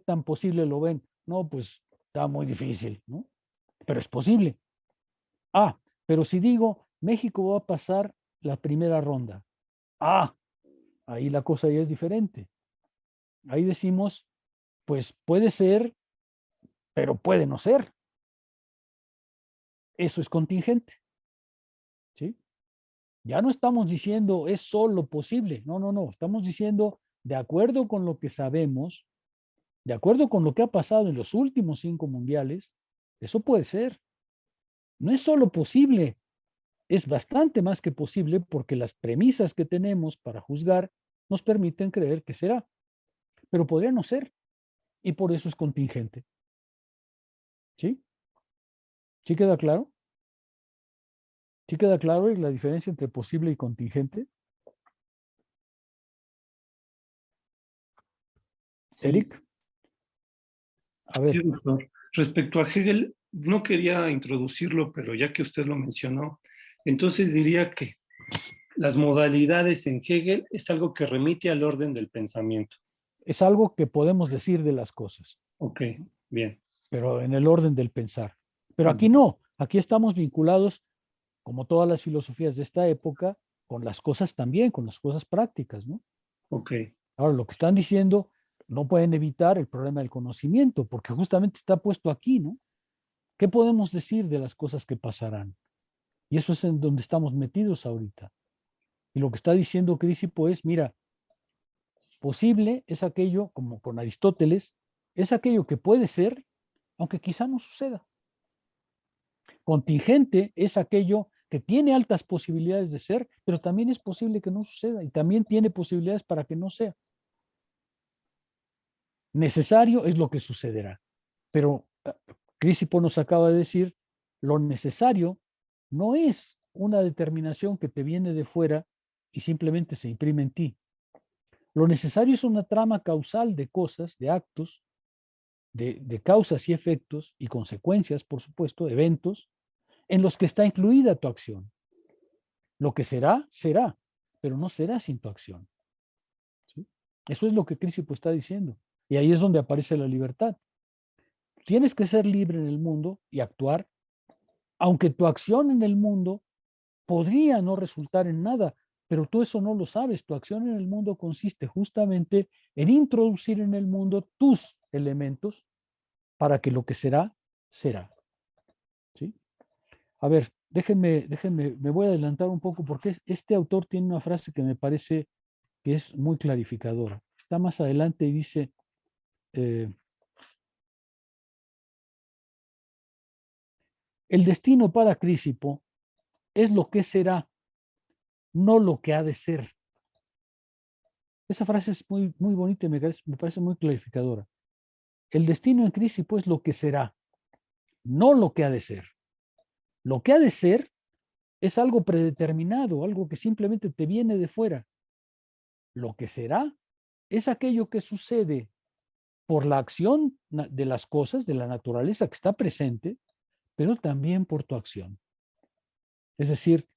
tan posible lo ven? No, pues está muy difícil, ¿no? Pero es posible. Ah, pero si digo, México va a pasar la primera ronda. Ah, ahí la cosa ya es diferente. Ahí decimos, pues puede ser, pero puede no ser. Eso es contingente, ¿sí? Ya no estamos diciendo es solo posible, no, no, no, estamos diciendo de acuerdo con lo que sabemos, de acuerdo con lo que ha pasado en los últimos 5 mundiales, eso puede ser. No es solo posible, es bastante más que posible porque las premisas que tenemos para juzgar nos permiten creer que será, pero podría no ser y por eso es contingente. ¿Sí? ¿Sí queda claro? ¿Sí queda claro la diferencia entre posible y contingente? Sí, Eric, a Sí, ver, doctor. Respecto a Hegel, no quería introducirlo, pero ya que usted lo mencionó, entonces diría que las modalidades en Hegel es algo que remite al orden del pensamiento. es algo que podemos decir de las cosas, Ok, bien. pero en el orden del pensar. Pero aquí Ujú. no, aquí estamos vinculados, como todas las filosofías de esta época, con las cosas también, con las cosas prácticas, ¿no? Ok, Ahora, lo que están diciendo, no pueden evitar el problema del conocimiento, porque justamente está puesto aquí, ¿no? ¿Qué podemos decir de las cosas que pasarán? Y eso es en donde estamos metidos ahorita. Y lo que está diciendo Crisipo es, mira, posible es aquello, como con Aristóteles, es aquello que puede ser, aunque quizá no suceda. Contingente es aquello que tiene altas posibilidades de ser, pero también es posible que no suceda y también tiene posibilidades para que no sea. Necesario es lo que sucederá. Pero Crisipo nos acaba de decir, lo necesario no es una determinación que te viene de fuera y simplemente se imprime en ti. Lo necesario es una trama causal de cosas, de actos, de causas y efectos y consecuencias, por supuesto, eventos, en los que está incluida tu acción. Lo que será, será, pero no será sin tu acción. ¿Sí? Eso es lo que Crisipo está diciendo. Y ahí es donde aparece la libertad. Tienes que ser libre en el mundo y actuar, aunque tu acción en el mundo podría no resultar en nada, pero tú eso no lo sabes. Tu acción en el mundo consiste justamente en introducir en el mundo tus elementos para que lo que será, será. ¿Sí? A ver, déjenme, me voy a adelantar un poco porque este autor tiene una frase que me parece que es muy clarificadora. Está más adelante y dice, el destino para Crisipo es lo que será, no lo que ha de ser. Esa frase es muy, muy bonita y me parece muy clarificadora. El destino en Crisipo es lo que será, no lo que ha de ser. Lo que ha de ser es algo predeterminado, algo que simplemente te viene de fuera. Lo que será es aquello que sucede por la acción de las cosas, de la naturaleza que está presente, pero también por tu acción. Es decir,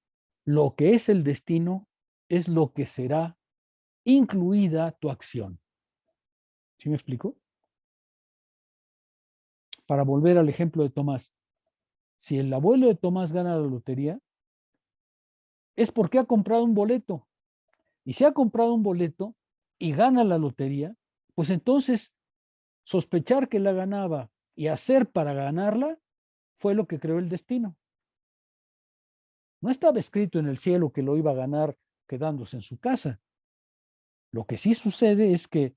lo que es el destino es lo que será, incluida tu acción. ¿Sí me explico? Para volver al ejemplo de Tomás, si el abuelo de Tomás gana la lotería, es porque ha comprado un boleto. Y si ha comprado un boleto y gana la lotería, pues entonces sospechar que la ganaba y hacer para ganarla fue lo que creó el destino. No estaba escrito en el cielo que lo iba a ganar quedándose en su casa. Lo que sí sucede es que,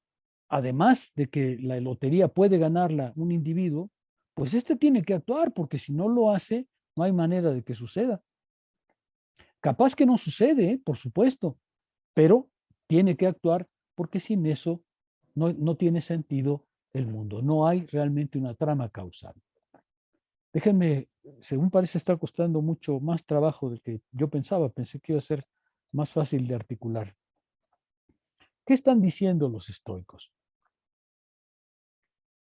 además de que la lotería puede ganarla un individuo, pues este tiene que actuar, porque si no lo hace, no hay manera de que suceda. Capaz que no sucede, por supuesto, pero tiene que actuar porque sin eso no tiene sentido el mundo. No hay realmente una trama causal. Déjenme, según parece, está costando mucho más trabajo del que yo pensaba. Pensé que iba a ser más fácil de articular. ¿Qué están diciendo los estoicos?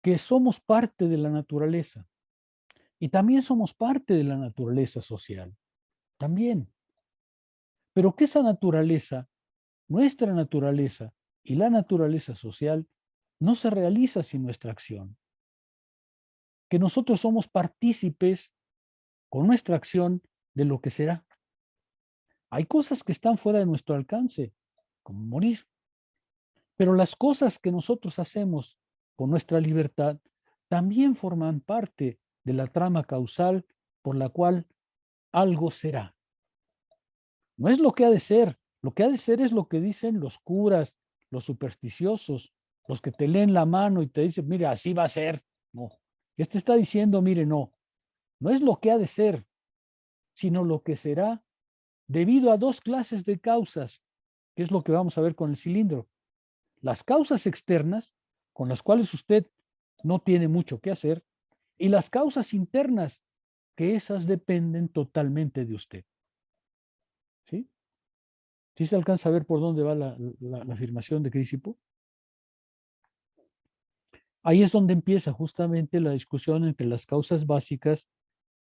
Que somos parte de la naturaleza y también somos parte de la naturaleza social. También. Pero que esa naturaleza, nuestra naturaleza y la naturaleza social, no se realiza sin nuestra acción. Que nosotros somos partícipes con nuestra acción de lo que será. Hay cosas que están fuera de nuestro alcance, como morir. Pero las cosas que nosotros hacemos con nuestra libertad también forman parte de la trama causal por la cual algo será. No es lo que ha de ser. Lo que ha de ser es lo que dicen los curas, los supersticiosos, los que te leen la mano y te dicen, mire, así va a ser. No. Este está diciendo, mire, no. No es lo que ha de ser, sino lo que será debido a dos clases de causas, que es lo que vamos a ver con el cilindro. Las causas externas, con las cuales usted no tiene mucho que hacer, y las causas internas, que esas dependen totalmente de usted. ¿Sí? ¿Sí se alcanza a ver por dónde va la afirmación de Crisipo? Ahí es donde empieza justamente la discusión entre las causas básicas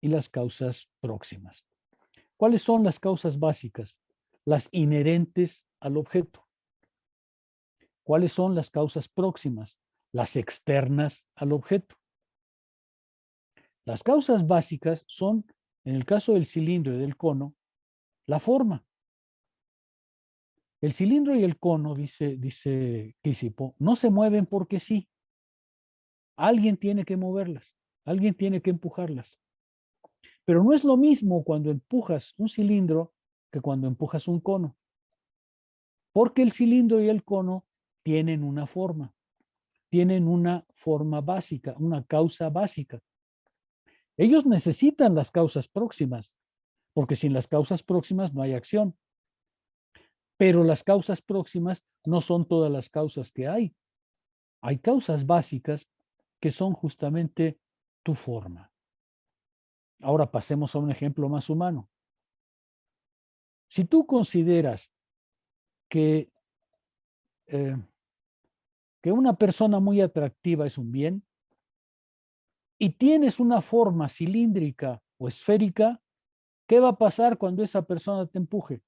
y las causas próximas. ¿Cuáles son las causas básicas? Las inherentes al objeto. ¿Cuáles son las causas próximas? Las externas al objeto. Las causas básicas son, en el caso del cilindro y del cono, la forma. El cilindro y el cono, dice Crisipo, no se mueven porque sí. Alguien tiene que moverlas, alguien tiene que empujarlas. Pero no es lo mismo cuando empujas un cilindro que cuando empujas un cono. Porque el cilindro y el cono tienen una forma básica, una causa básica. Ellos necesitan las causas próximas, porque sin las causas próximas no hay acción. Pero las causas próximas no son todas las causas que hay. Hay causas básicas que son justamente tu forma. Ahora pasemos a un ejemplo más humano. Si tú consideras que una persona muy atractiva es un bien y tienes una forma cilíndrica o esférica, ¿Qué va a pasar cuando esa persona te empuje?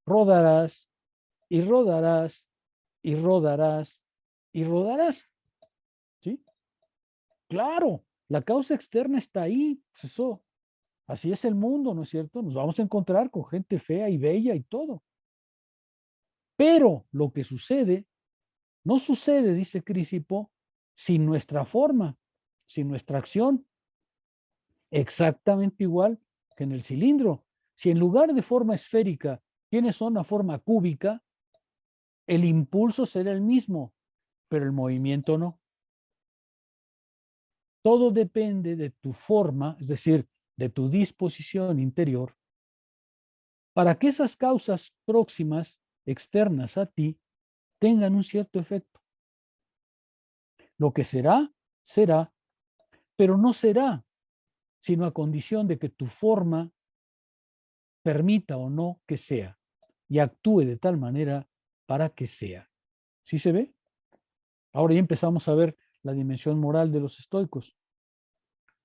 Rodarás y rodarás y rodarás y rodarás. ¿Sí? Claro, la causa externa está ahí. Pues eso, así es el mundo, ¿no es cierto? Nos vamos a encontrar con gente fea y bella y todo. Pero lo que sucede, no sucede, dice Crisipo, sin nuestra forma, sin nuestra acción. Exactamente igual que en el cilindro. Si en lugar de forma esférica tienes una forma cúbica, el impulso será el mismo, pero el movimiento no. Todo depende de tu forma, es decir, de tu disposición interior, para que esas causas próximas, externas a ti, tengan un cierto efecto. Lo que será, será, pero no será, sino a condición de que tu forma permita o no que sea y actúe de tal manera para que sea. ¿Sí se ve? Ahora ya empezamos a ver la dimensión moral de los estoicos.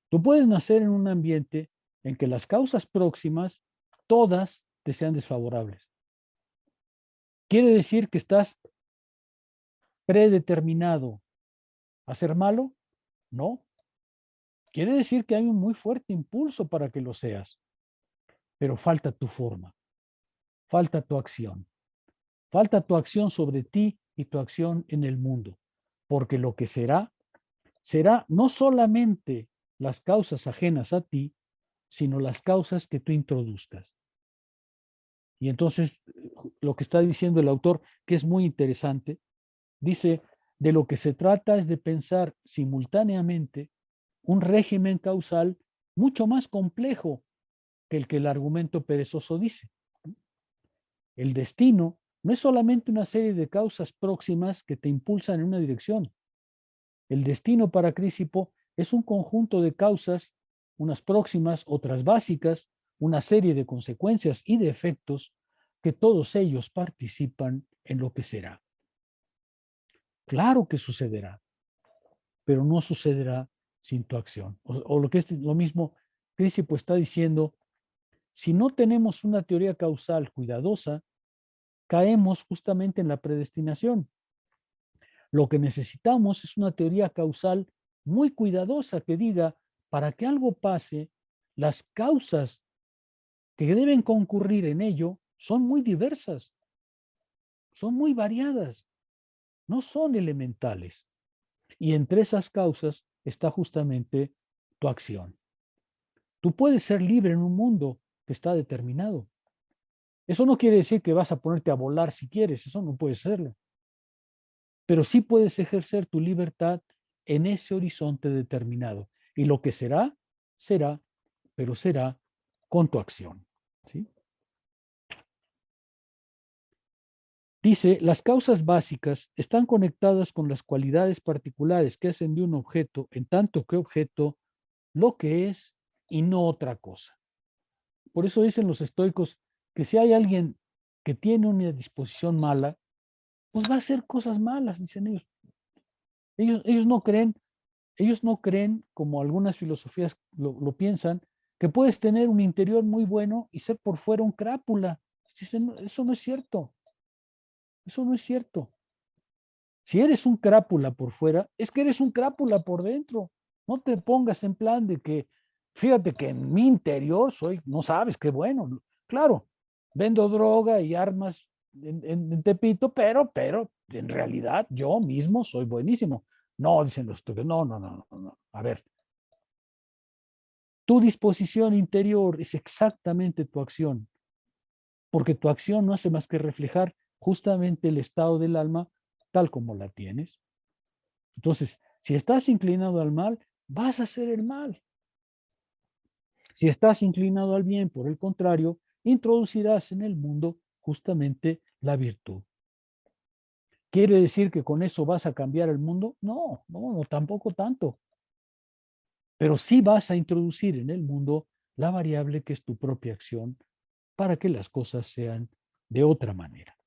Tú puedes nacer en un ambiente en que las causas próximas, todas te sean desfavorables. ¿Quiere decir que estás predeterminado a ser malo? No. Quiere decir que hay un muy fuerte impulso para que lo seas, pero falta tu forma, falta tu acción. Falta tu acción sobre ti y tu acción en el mundo, porque lo que será, será no solamente las causas ajenas a ti, sino las causas que tú introduzcas. Y entonces, lo que está diciendo el autor, que es muy interesante, dice, de lo que se trata es de pensar simultáneamente un régimen causal mucho más complejo que el argumento perezoso dice. El destino no es solamente una serie de causas próximas que te impulsan en una dirección. El destino para Crisipo es un conjunto de causas, unas próximas, otras básicas, una serie de consecuencias y de efectos que todos ellos participan en lo que será. Claro que sucederá, pero no sucederá sin tu acción. O lo que es lo mismo, Crisipo está diciendo, si no tenemos una teoría causal cuidadosa, caemos justamente en la predestinación. Lo que necesitamos es una teoría causal muy cuidadosa que diga, para que algo pase, las causas que deben concurrir en ello son muy diversas, son muy variadas, no son elementales. Y entre esas causas está justamente tu acción. Tú puedes ser libre en un mundo que está determinado. Eso no quiere decir que vas a ponerte a volar si quieres, eso no puede serlo. Pero sí puedes ejercer tu libertad en ese horizonte determinado. Y lo que será, será, pero será con tu acción. ¿Sí? Dice, las causas básicas están conectadas con las cualidades particulares que hacen de un objeto, en tanto que objeto, lo que es y no otra cosa. Por eso dicen los estoicos que si hay alguien que tiene una disposición mala, pues va a hacer cosas malas, dicen ellos. Ellos no creen, como algunas filosofías lo piensan, que puedes tener un interior muy bueno y ser por fuera un crápula. Dicen, eso no es cierto. Eso no es cierto. Si eres un crápula por fuera, es que eres un crápula por dentro. No te pongas en plan de que, fíjate que en mi interior soy, no sabes qué bueno. Claro, vendo droga y armas en Tepito, pero en realidad yo mismo soy buenísimo. No, dicen los estudios, no. A ver, tu disposición interior es exactamente tu acción, porque tu acción no hace más que reflejar justamente el estado del alma tal como la tienes. Entonces, si estás inclinado al mal, vas a hacer el mal. Si estás inclinado al bien, por el contrario, introducirás en el mundo justamente la virtud. ¿Quiere decir que con eso vas a cambiar el mundo? No, tampoco tanto. Pero sí vas a introducir en el mundo la variable que es tu propia acción para que las cosas sean de otra manera.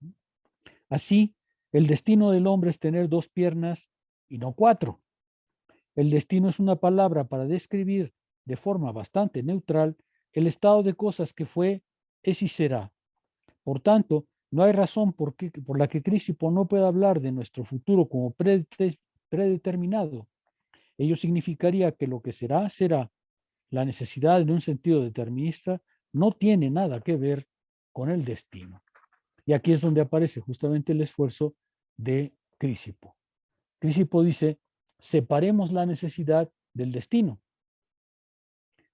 Así, el destino del hombre es tener 2 piernas y no 4. El destino es una palabra para describir de forma bastante neutral el estado de cosas que fue, es y será. Por tanto, no hay razón por la que Crisipo no pueda hablar de nuestro futuro como predeterminado. Ello significaría que lo que será, será. La necesidad de un sentido determinista no tiene nada que ver con el destino. Y aquí es donde aparece justamente el esfuerzo de Crisipo. Crisipo dice, separemos la necesidad del destino.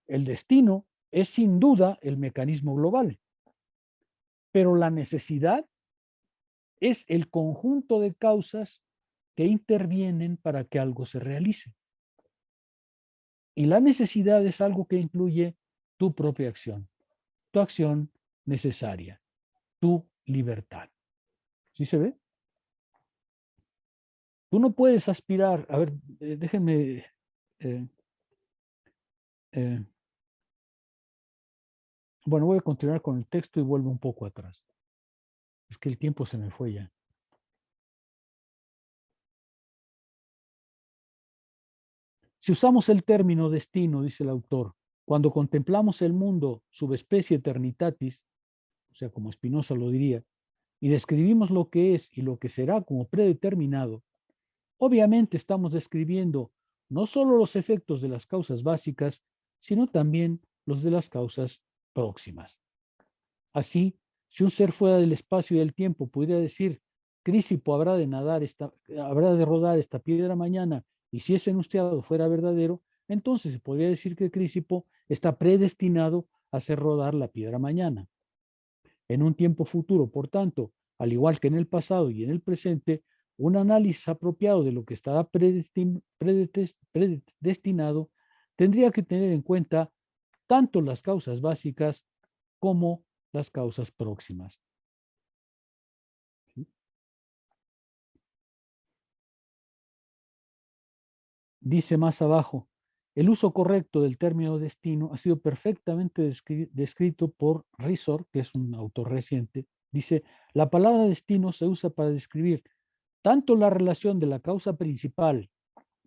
El destino es sin duda el mecanismo global, pero la necesidad es el conjunto de causas que intervienen para que algo se realice. Y la necesidad es algo que incluye tu propia acción, tu acción necesaria, tu libertad. ¿Sí se ve? Tú no puedes aspirar, a ver, déjenme bueno, voy a continuar con el texto y vuelvo un poco atrás. Es que el tiempo se me fue ya. Si usamos el término destino, dice el autor, cuando contemplamos el mundo subespecie eternitatis, o sea, como Spinoza lo diría, y describimos lo que es y lo que será como predeterminado, obviamente estamos describiendo no solo los efectos de las causas básicas, sino también los de las causas próximas. Así, si un ser fuera del espacio y del tiempo pudiera decir, Crisipo habrá de rodar esta piedra mañana, y si ese enunciado fuera verdadero, entonces se podría decir que Crisipo está predestinado a hacer rodar la piedra mañana. En un tiempo futuro, por tanto, al igual que en el pasado y en el presente, un análisis apropiado de lo que estará predestinado tendría que tener en cuenta tanto las causas básicas como las causas próximas. Dice más abajo, el uso correcto del término destino ha sido perfectamente descrito por Risor, que es un autor reciente. Dice, la palabra destino se usa para describir tanto la relación de la causa principal,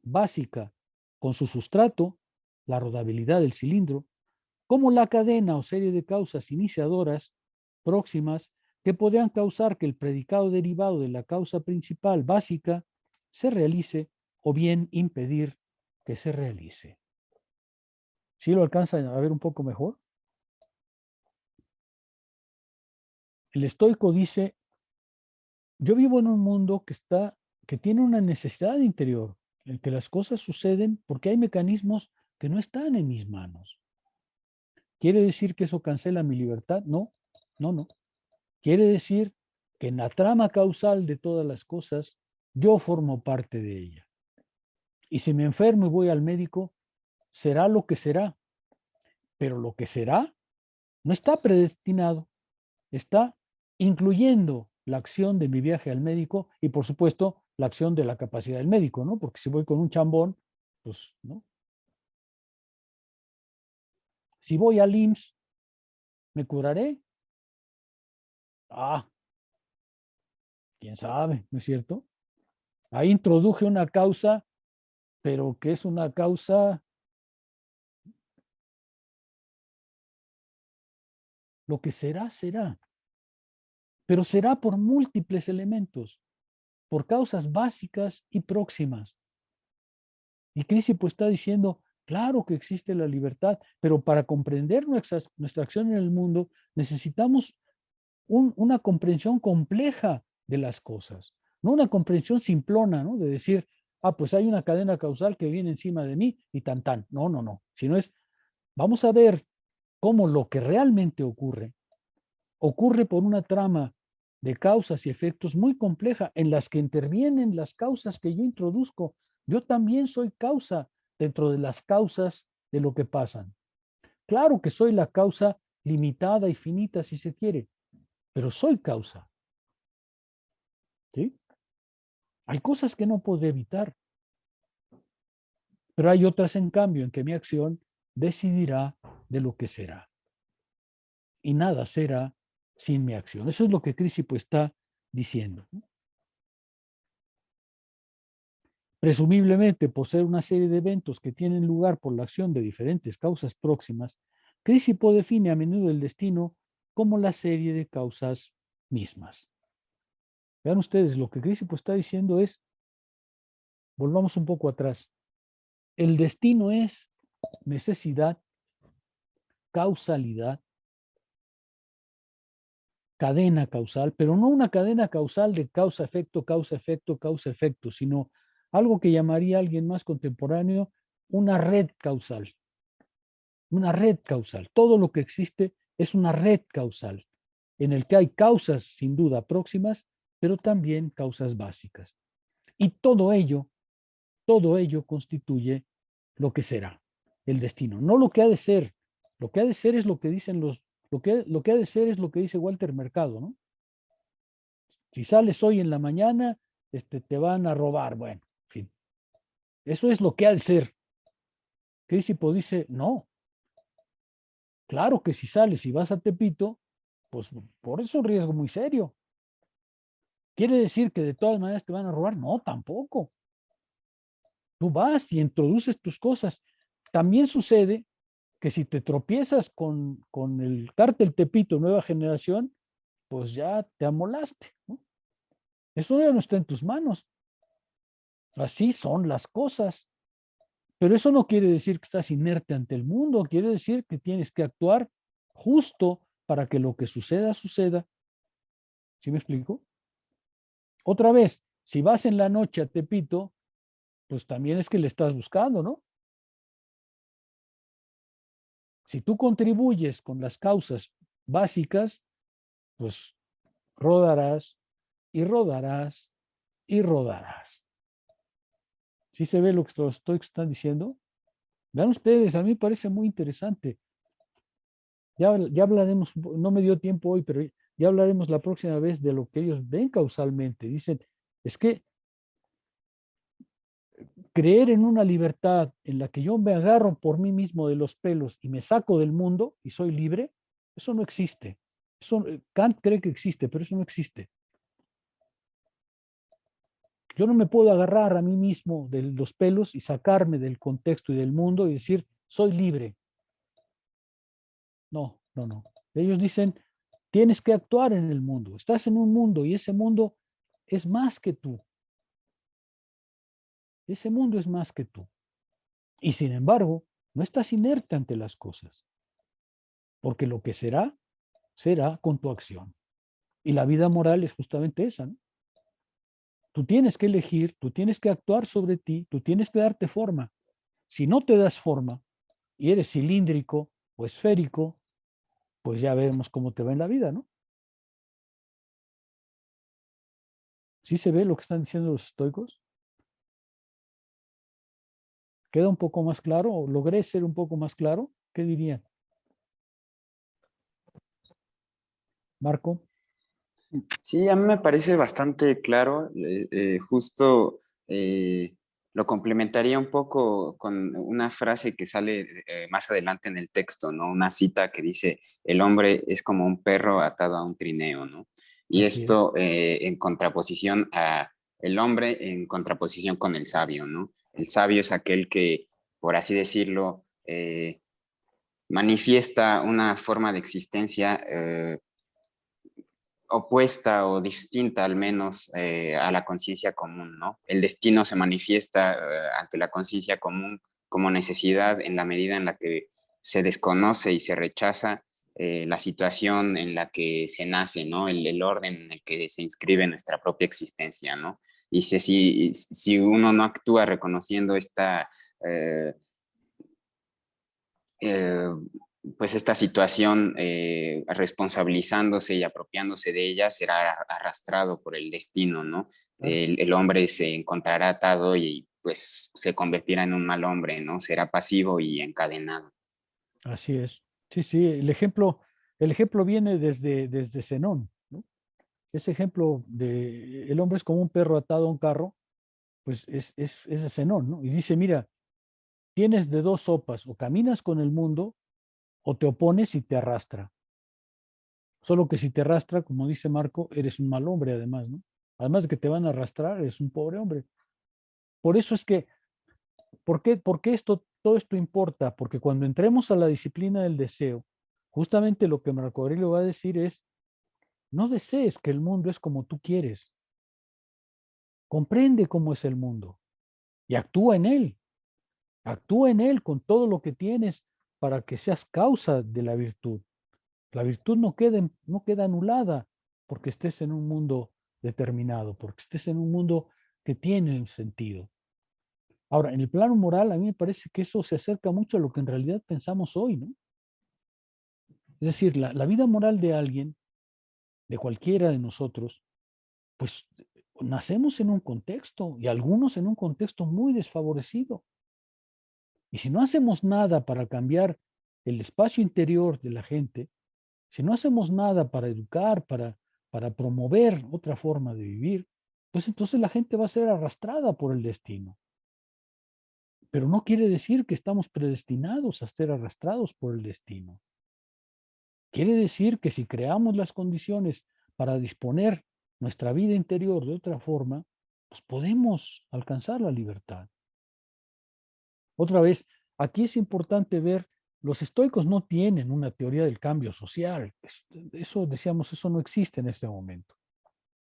básica, con su sustrato, la rodabilidad del cilindro, como la cadena o serie de causas iniciadoras próximas que podrían causar que el predicado derivado de la causa principal básica se realice o bien impedir que se realice. ¿Sí lo alcanzan a ver un poco mejor? El estoico dice, yo vivo en un mundo que tiene una necesidad interior, en que las cosas suceden porque hay mecanismos que no están en mis manos. ¿Quiere decir que eso cancela mi libertad? No, no. Quiere decir que en la trama causal de todas las cosas, yo formo parte de ella. Y si me enfermo y voy al médico, será lo que será. Pero lo que será no está predestinado, está incluyendo la acción de mi viaje al médico y, por supuesto, la acción de la capacidad del médico, ¿no? Porque si voy con un chambón, pues, ¿no? Si voy al IMSS, ¿me curaré? Ah, quién sabe, ¿no es cierto? Ahí introduje una causa, pero que es una causa, lo que será, será. Pero será por múltiples elementos, por causas básicas y próximas. Y Crisipo está diciendo, claro que existe la libertad, pero para comprender nuestra acción en el mundo necesitamos una comprensión compleja de las cosas, no una comprensión simplona, ¿no? De decir, pues hay una cadena causal que viene encima de mí y tan. No. Sino es, vamos a ver cómo lo que realmente ocurre por una trama de causas y efectos muy compleja en las que intervienen las causas que yo introduzco. Yo también soy causa dentro de las causas de lo que pasan. Claro que soy la causa limitada y finita si se quiere, pero soy causa. ¿Sí? Hay cosas que no puedo evitar, pero hay otras en cambio en que mi acción decidirá de lo que será. Y nada será sin mi acción. Eso es lo que Crisipo está diciendo. presumiblemente por ser una serie de eventos que tienen lugar por la acción de diferentes causas próximas, Crisipo define a menudo el destino como la serie de causas mismas. Vean ustedes, lo que Crisipo está diciendo es, volvamos un poco atrás, el destino es necesidad, causalidad, cadena causal, pero no una cadena causal de causa-efecto, causa-efecto, causa-efecto, sino algo que llamaría alguien más contemporáneo una red causal. Una red causal. Todo lo que existe es una red causal, en el que hay causas sin duda próximas, pero también causas básicas. Y todo ello constituye lo que será el destino, no lo que ha de ser. Lo que ha de ser es lo que dicen lo que ha de ser es lo que dice Walter Mercado, ¿no? Si sales hoy en la mañana, te van a robar. Bueno, en fin. Eso es lo que ha de ser. Crisipo dice, no. Claro que si sales y vas a Tepito, pues por eso es un riesgo muy serio. ¿Quiere decir que de todas maneras te van a robar? No, tampoco. Tú vas y introduces tus cosas. También sucede que si te tropiezas con el cártel Tepito Nueva Generación, pues ya te amolaste, ¿no? Eso ya no está en tus manos. Así son las cosas. Pero eso no quiere decir que estás inerte ante el mundo, quiere decir que tienes que actuar justo para que lo que suceda, suceda. ¿Sí me explico? Otra vez, si vas en la noche a Tepito, pues también es que le estás buscando, ¿no? Si tú contribuyes con las causas básicas, pues rodarás y rodarás y rodarás. ¿Sí se ve lo que estoy están diciendo? Vean ustedes, a mí me parece muy interesante. Ya hablaremos, no me dio tiempo hoy, pero ya hablaremos la próxima vez de lo que ellos ven causalmente. Dicen, es que creer en una libertad en la que yo me agarro por mí mismo de los pelos y me saco del mundo y soy libre, eso no existe. Eso, Kant cree que existe, pero eso no existe. Yo no me puedo agarrar a mí mismo de los pelos y sacarme del contexto y del mundo y decir, soy libre. No, no, no. Ellos dicen, tienes que actuar en el mundo. Estás en un mundo y ese mundo es más que tú. Ese mundo es más que tú. Y sin embargo, no estás inerte ante las cosas, porque lo que será, será con tu acción. Y la vida moral es justamente esa, ¿no? Tú tienes que elegir, tú tienes que actuar sobre ti, tú tienes que darte forma. Si no te das forma y eres cilíndrico o esférico, pues ya vemos cómo te va en la vida, ¿no? ¿Sí se ve lo que están diciendo los estoicos? ¿Queda un poco más claro? ¿O logré ser un poco más claro? ¿Qué dirían? Marco. Sí, a mí me parece bastante claro. Justo lo complementaría un poco con una frase que sale más adelante en el texto, ¿no? Una cita que dice, el hombre es como un perro atado a un trineo, ¿no? Y Así es. esto en contraposición a el hombre, en contraposición con el sabio, ¿no? El sabio es aquel que, por así decirlo, manifiesta una forma de existencia opuesta o distinta al menos a la conciencia común, ¿no? El destino se manifiesta ante la conciencia común como necesidad en la medida en la que se desconoce y se rechaza la situación en la que se nace, ¿no? El orden en el que se inscribe nuestra propia existencia, ¿no? Y si uno no actúa reconociendo esta eh, eh, pues esta situación, responsabilizándose y apropiándose de ella, será arrastrado por el destino, ¿no? Claro. El hombre se encontrará atado y pues se convertirá en un mal hombre, ¿no? Será pasivo y encadenado. Así es. Sí, sí, el ejemplo viene desde Zenón, ¿no? Ese ejemplo de el hombre es como un perro atado a un carro, pues es de Zenón, ¿no? Y dice, mira, tienes de dos sopas, o caminas con el mundo o te opones y te arrastra. Solo que si te arrastra, como dice Marco, eres un mal hombre además, ¿no? Además de que te van a arrastrar, eres un pobre hombre. Por eso es que, ¿por qué todo esto importa? Porque cuando entremos a la disciplina del deseo, justamente lo que Marco Aurelio va a decir es, no desees que el mundo es como tú quieres. Comprende cómo es el mundo y actúa en él. Actúa en él con todo lo que tienes para que seas causa de la virtud. La virtud no queda anulada porque estés en un mundo determinado, porque estés en un mundo que tiene un sentido. Ahora, en el plano moral, a mí me parece que eso se acerca mucho a lo que en realidad pensamos hoy, ¿no? Es decir, la vida moral de alguien, de cualquiera de nosotros, pues nacemos en un contexto y algunos en un contexto muy desfavorecido. Y si no hacemos nada para cambiar el espacio interior de la gente, si no hacemos nada para educar, para promover otra forma de vivir, pues entonces la gente va a ser arrastrada por el destino. Pero no quiere decir que estamos predestinados a ser arrastrados por el destino. Quiere decir que si creamos las condiciones para disponer nuestra vida interior de otra forma, pues podemos alcanzar la libertad. Otra vez, aquí es importante ver, los estoicos no tienen una teoría del cambio social. Eso, decíamos, eso no existe en este momento.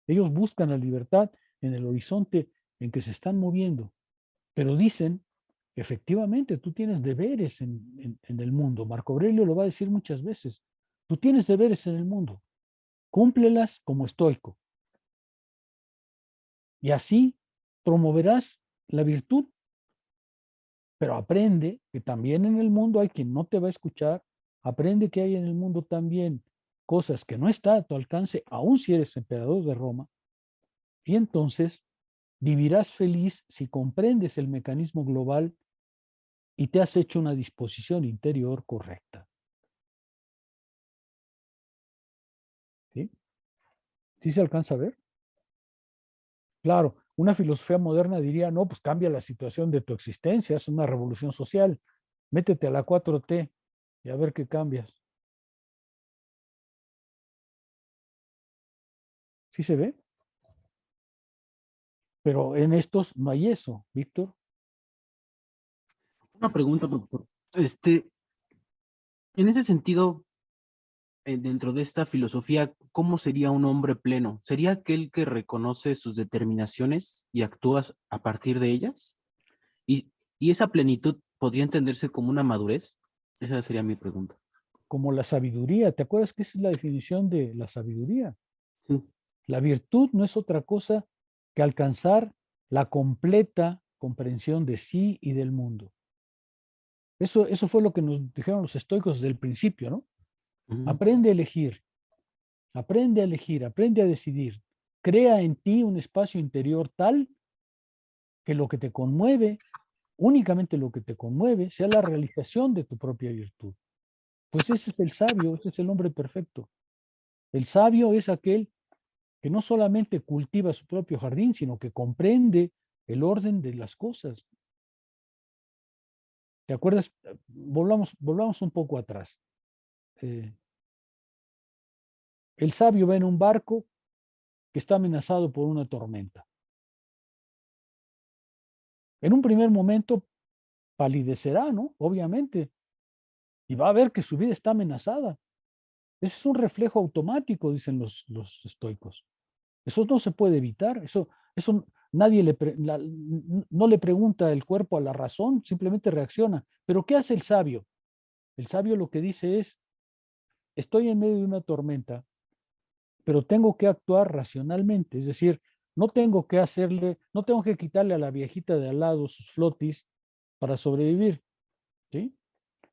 Ellos buscan la libertad en el horizonte en que se están moviendo, pero dicen, efectivamente, tú tienes deberes en el mundo. Marco Aurelio lo va a decir muchas veces. Tú tienes deberes en el mundo. Cúmplelas como estoico. Y así promoverás la virtud. Pero aprende que también en el mundo hay quien no te va a escuchar. Aprende que hay en el mundo también cosas que no está a tu alcance, aun si eres emperador de Roma. Y entonces vivirás feliz si comprendes el mecanismo global y te has hecho una disposición interior correcta. ¿Sí? ¿Sí se alcanza a ver? Claro, una filosofía moderna diría, no, pues cambia la situación de tu existencia, es una revolución social. Métete a la 4T y a ver qué cambias. ¿Sí se ve? Pero en estos no hay eso, Víctor. Una pregunta, doctor. En ese sentido, dentro de esta filosofía, ¿cómo sería un hombre pleno? ¿Sería aquel que reconoce sus determinaciones y actúa a partir de ellas? ¿Y esa plenitud podría entenderse como una madurez? Esa sería mi pregunta. Como la sabiduría. ¿Te acuerdas que esa es la definición de la sabiduría? Sí. La virtud no es otra cosa que alcanzar la completa comprensión de sí y del mundo. Eso fue lo que nos dijeron los estoicos desde el principio, ¿no? Aprende a elegir, aprende a decidir. Crea en ti un espacio interior tal que lo que te conmueve, únicamente lo que te conmueve, sea la realización de tu propia virtud. Pues ese es el sabio, ese es el hombre perfecto. El sabio es aquel que no solamente cultiva su propio jardín, sino que comprende el orden de las cosas. ¿Te acuerdas? Volvamos un poco atrás. El sabio ve en un barco que está amenazado por una tormenta. En un primer momento palidecerá, ¿no? Obviamente, y va a ver que su vida está amenazada. Ese es un reflejo automático, dicen los estoicos. Eso no se puede evitar, eso nadie no le pregunta el cuerpo a la razón, simplemente reacciona. Pero ¿qué hace el sabio? El sabio lo que dice es, estoy en medio de una tormenta, pero tengo que actuar racionalmente, es decir, no tengo que quitarle a la viejita de al lado sus flotis para sobrevivir, ¿sí?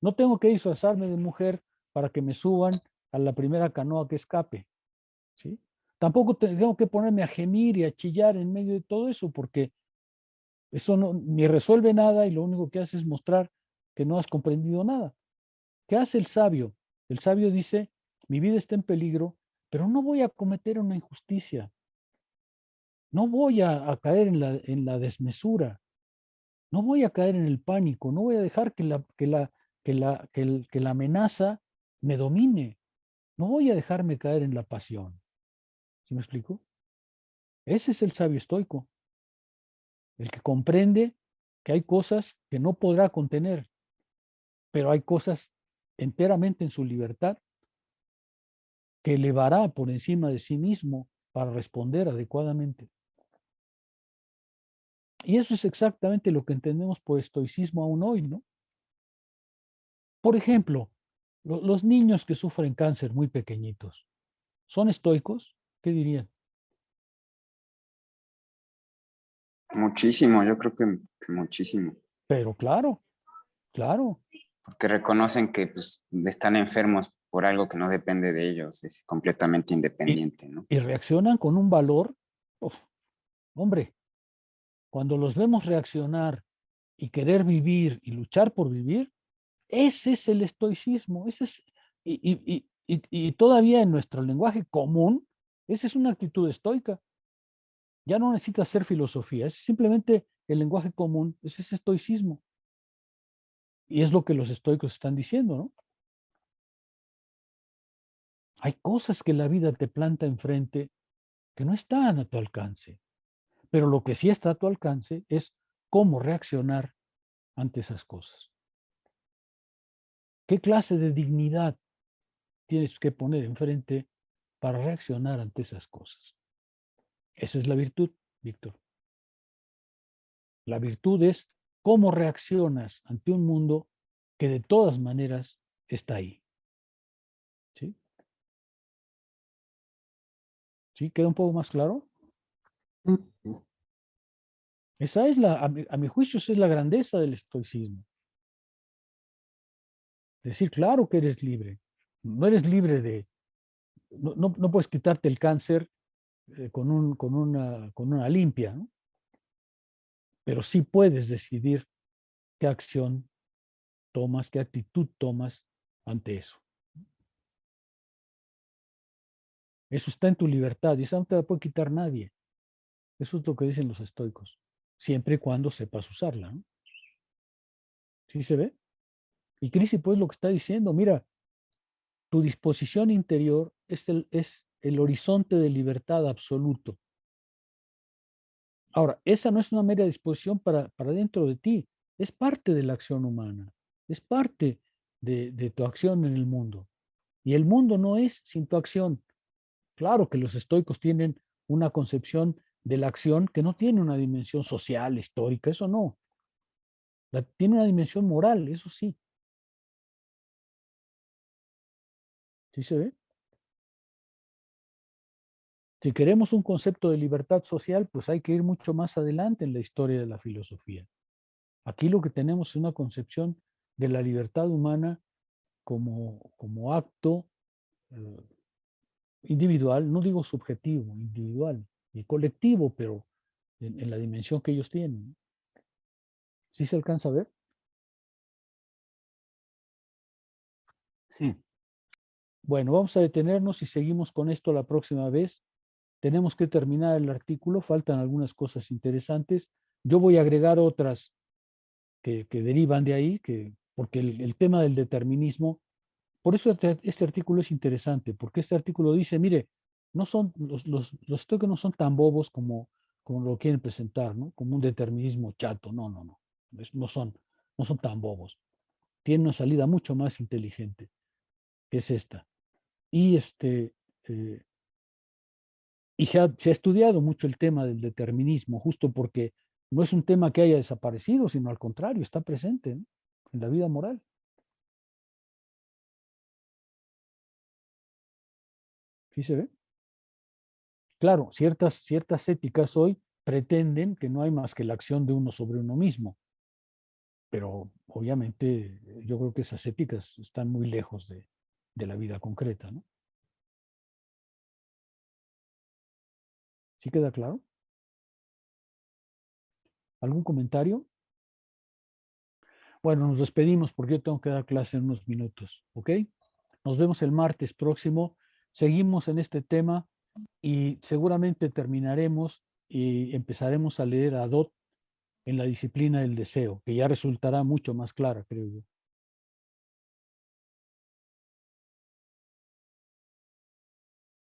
No tengo que disfrazarme de mujer para que me suban a la primera canoa que escape, ¿sí? Tampoco tengo que ponerme a gemir y a chillar en medio de todo eso, porque eso ni resuelve nada y lo único que hace es mostrar que no has comprendido nada. ¿Qué hace el sabio? El sabio dice, mi vida está en peligro, pero no voy a cometer una injusticia. No voy a caer en la desmesura. No voy a caer en el pánico. No voy a dejar que la amenaza me domine. No voy a dejarme caer en la pasión. ¿Sí me explico? Ese es el sabio estoico. el que comprende que hay cosas que no podrá contener, pero hay cosas enteramente en su libertad que elevará por encima de sí mismo para responder adecuadamente. Y eso es exactamente lo que entendemos por estoicismo aún hoy, ¿no? Por ejemplo, los niños que sufren cáncer muy pequeñitos, ¿son estoicos? ¿Qué dirían? Muchísimo, yo creo que muchísimo. Pero claro, claro. Porque reconocen que pues, están enfermos por algo que no depende de ellos, es completamente independiente, ¿no? Y reaccionan con un valor, uf, hombre, cuando los vemos reaccionar y querer vivir y luchar por vivir, ese es el estoicismo, ese es, y todavía en nuestro lenguaje común, esa es una actitud estoica. Ya no necesita ser filosofía, es simplemente el lenguaje común, ese es estoicismo. Y es lo que los estoicos están diciendo, ¿no? Hay cosas que la vida te planta enfrente que no están a tu alcance, pero lo que sí está a tu alcance es cómo reaccionar ante esas cosas. ¿Qué clase de dignidad tienes que poner enfrente para reaccionar ante esas cosas? Esa es la virtud, Víctor. La virtud es cómo reaccionas ante un mundo que de todas maneras está ahí. ¿Sí? ¿Sí? ¿Queda un poco más claro? Esa es a mi juicio, esa es la grandeza del estoicismo. Decir, claro que eres libre. No eres libre de, no puedes quitarte el cáncer con una limpia, ¿no? Pero sí puedes decidir qué acción tomas, qué actitud tomas ante eso. Eso está en tu libertad y esa no te la puede quitar nadie. Eso es lo que dicen los estoicos, siempre y cuando sepas usarla, ¿no? ¿Sí se ve? Y Crisi, pues lo que está diciendo, mira, tu disposición interior es el horizonte de libertad absoluto. Ahora, esa no es una mera disposición para dentro de ti, es parte de la acción humana, es parte de tu acción en el mundo. Y el mundo no es sin tu acción. Claro que los estoicos tienen una concepción de la acción que no tiene una dimensión social, histórica, eso no. Tiene una dimensión moral, eso sí. ¿Sí se ve? Si queremos un concepto de libertad social, pues hay que ir mucho más adelante en la historia de la filosofía. Aquí lo que tenemos es una concepción de la libertad humana como acto eh, individual, no digo subjetivo, individual y colectivo, pero en la dimensión que ellos tienen. ¿Sí se alcanza a ver? Sí. Bueno, vamos a detenernos y seguimos con esto la próxima vez. Tenemos que terminar el artículo, faltan algunas cosas interesantes. Yo voy a agregar otras que derivan de ahí, porque el tema del determinismo, por eso este artículo es interesante, porque este artículo dice, mire, no son, los estoicos no son tan bobos como lo quieren presentar, ¿no? Como un determinismo chato, no, no son tan bobos. Tienen una salida mucho más inteligente, que es esta. Y eh, Y se ha estudiado mucho el tema del determinismo, justo porque no es un tema que haya desaparecido, sino al contrario, está presente, ¿no?, en la vida moral. ¿Sí se ve? Claro, ciertas éticas hoy pretenden que no hay más que la acción de uno sobre uno mismo, pero obviamente yo creo que esas éticas están muy lejos de la vida concreta, ¿no? ¿Sí queda claro? ¿Algún comentario? Bueno, nos despedimos porque yo tengo que dar clase en unos minutos, ¿ok? Nos vemos el martes próximo. Seguimos en este tema y seguramente terminaremos y empezaremos a leer a Dot en la disciplina del deseo, que ya resultará mucho más clara, creo yo.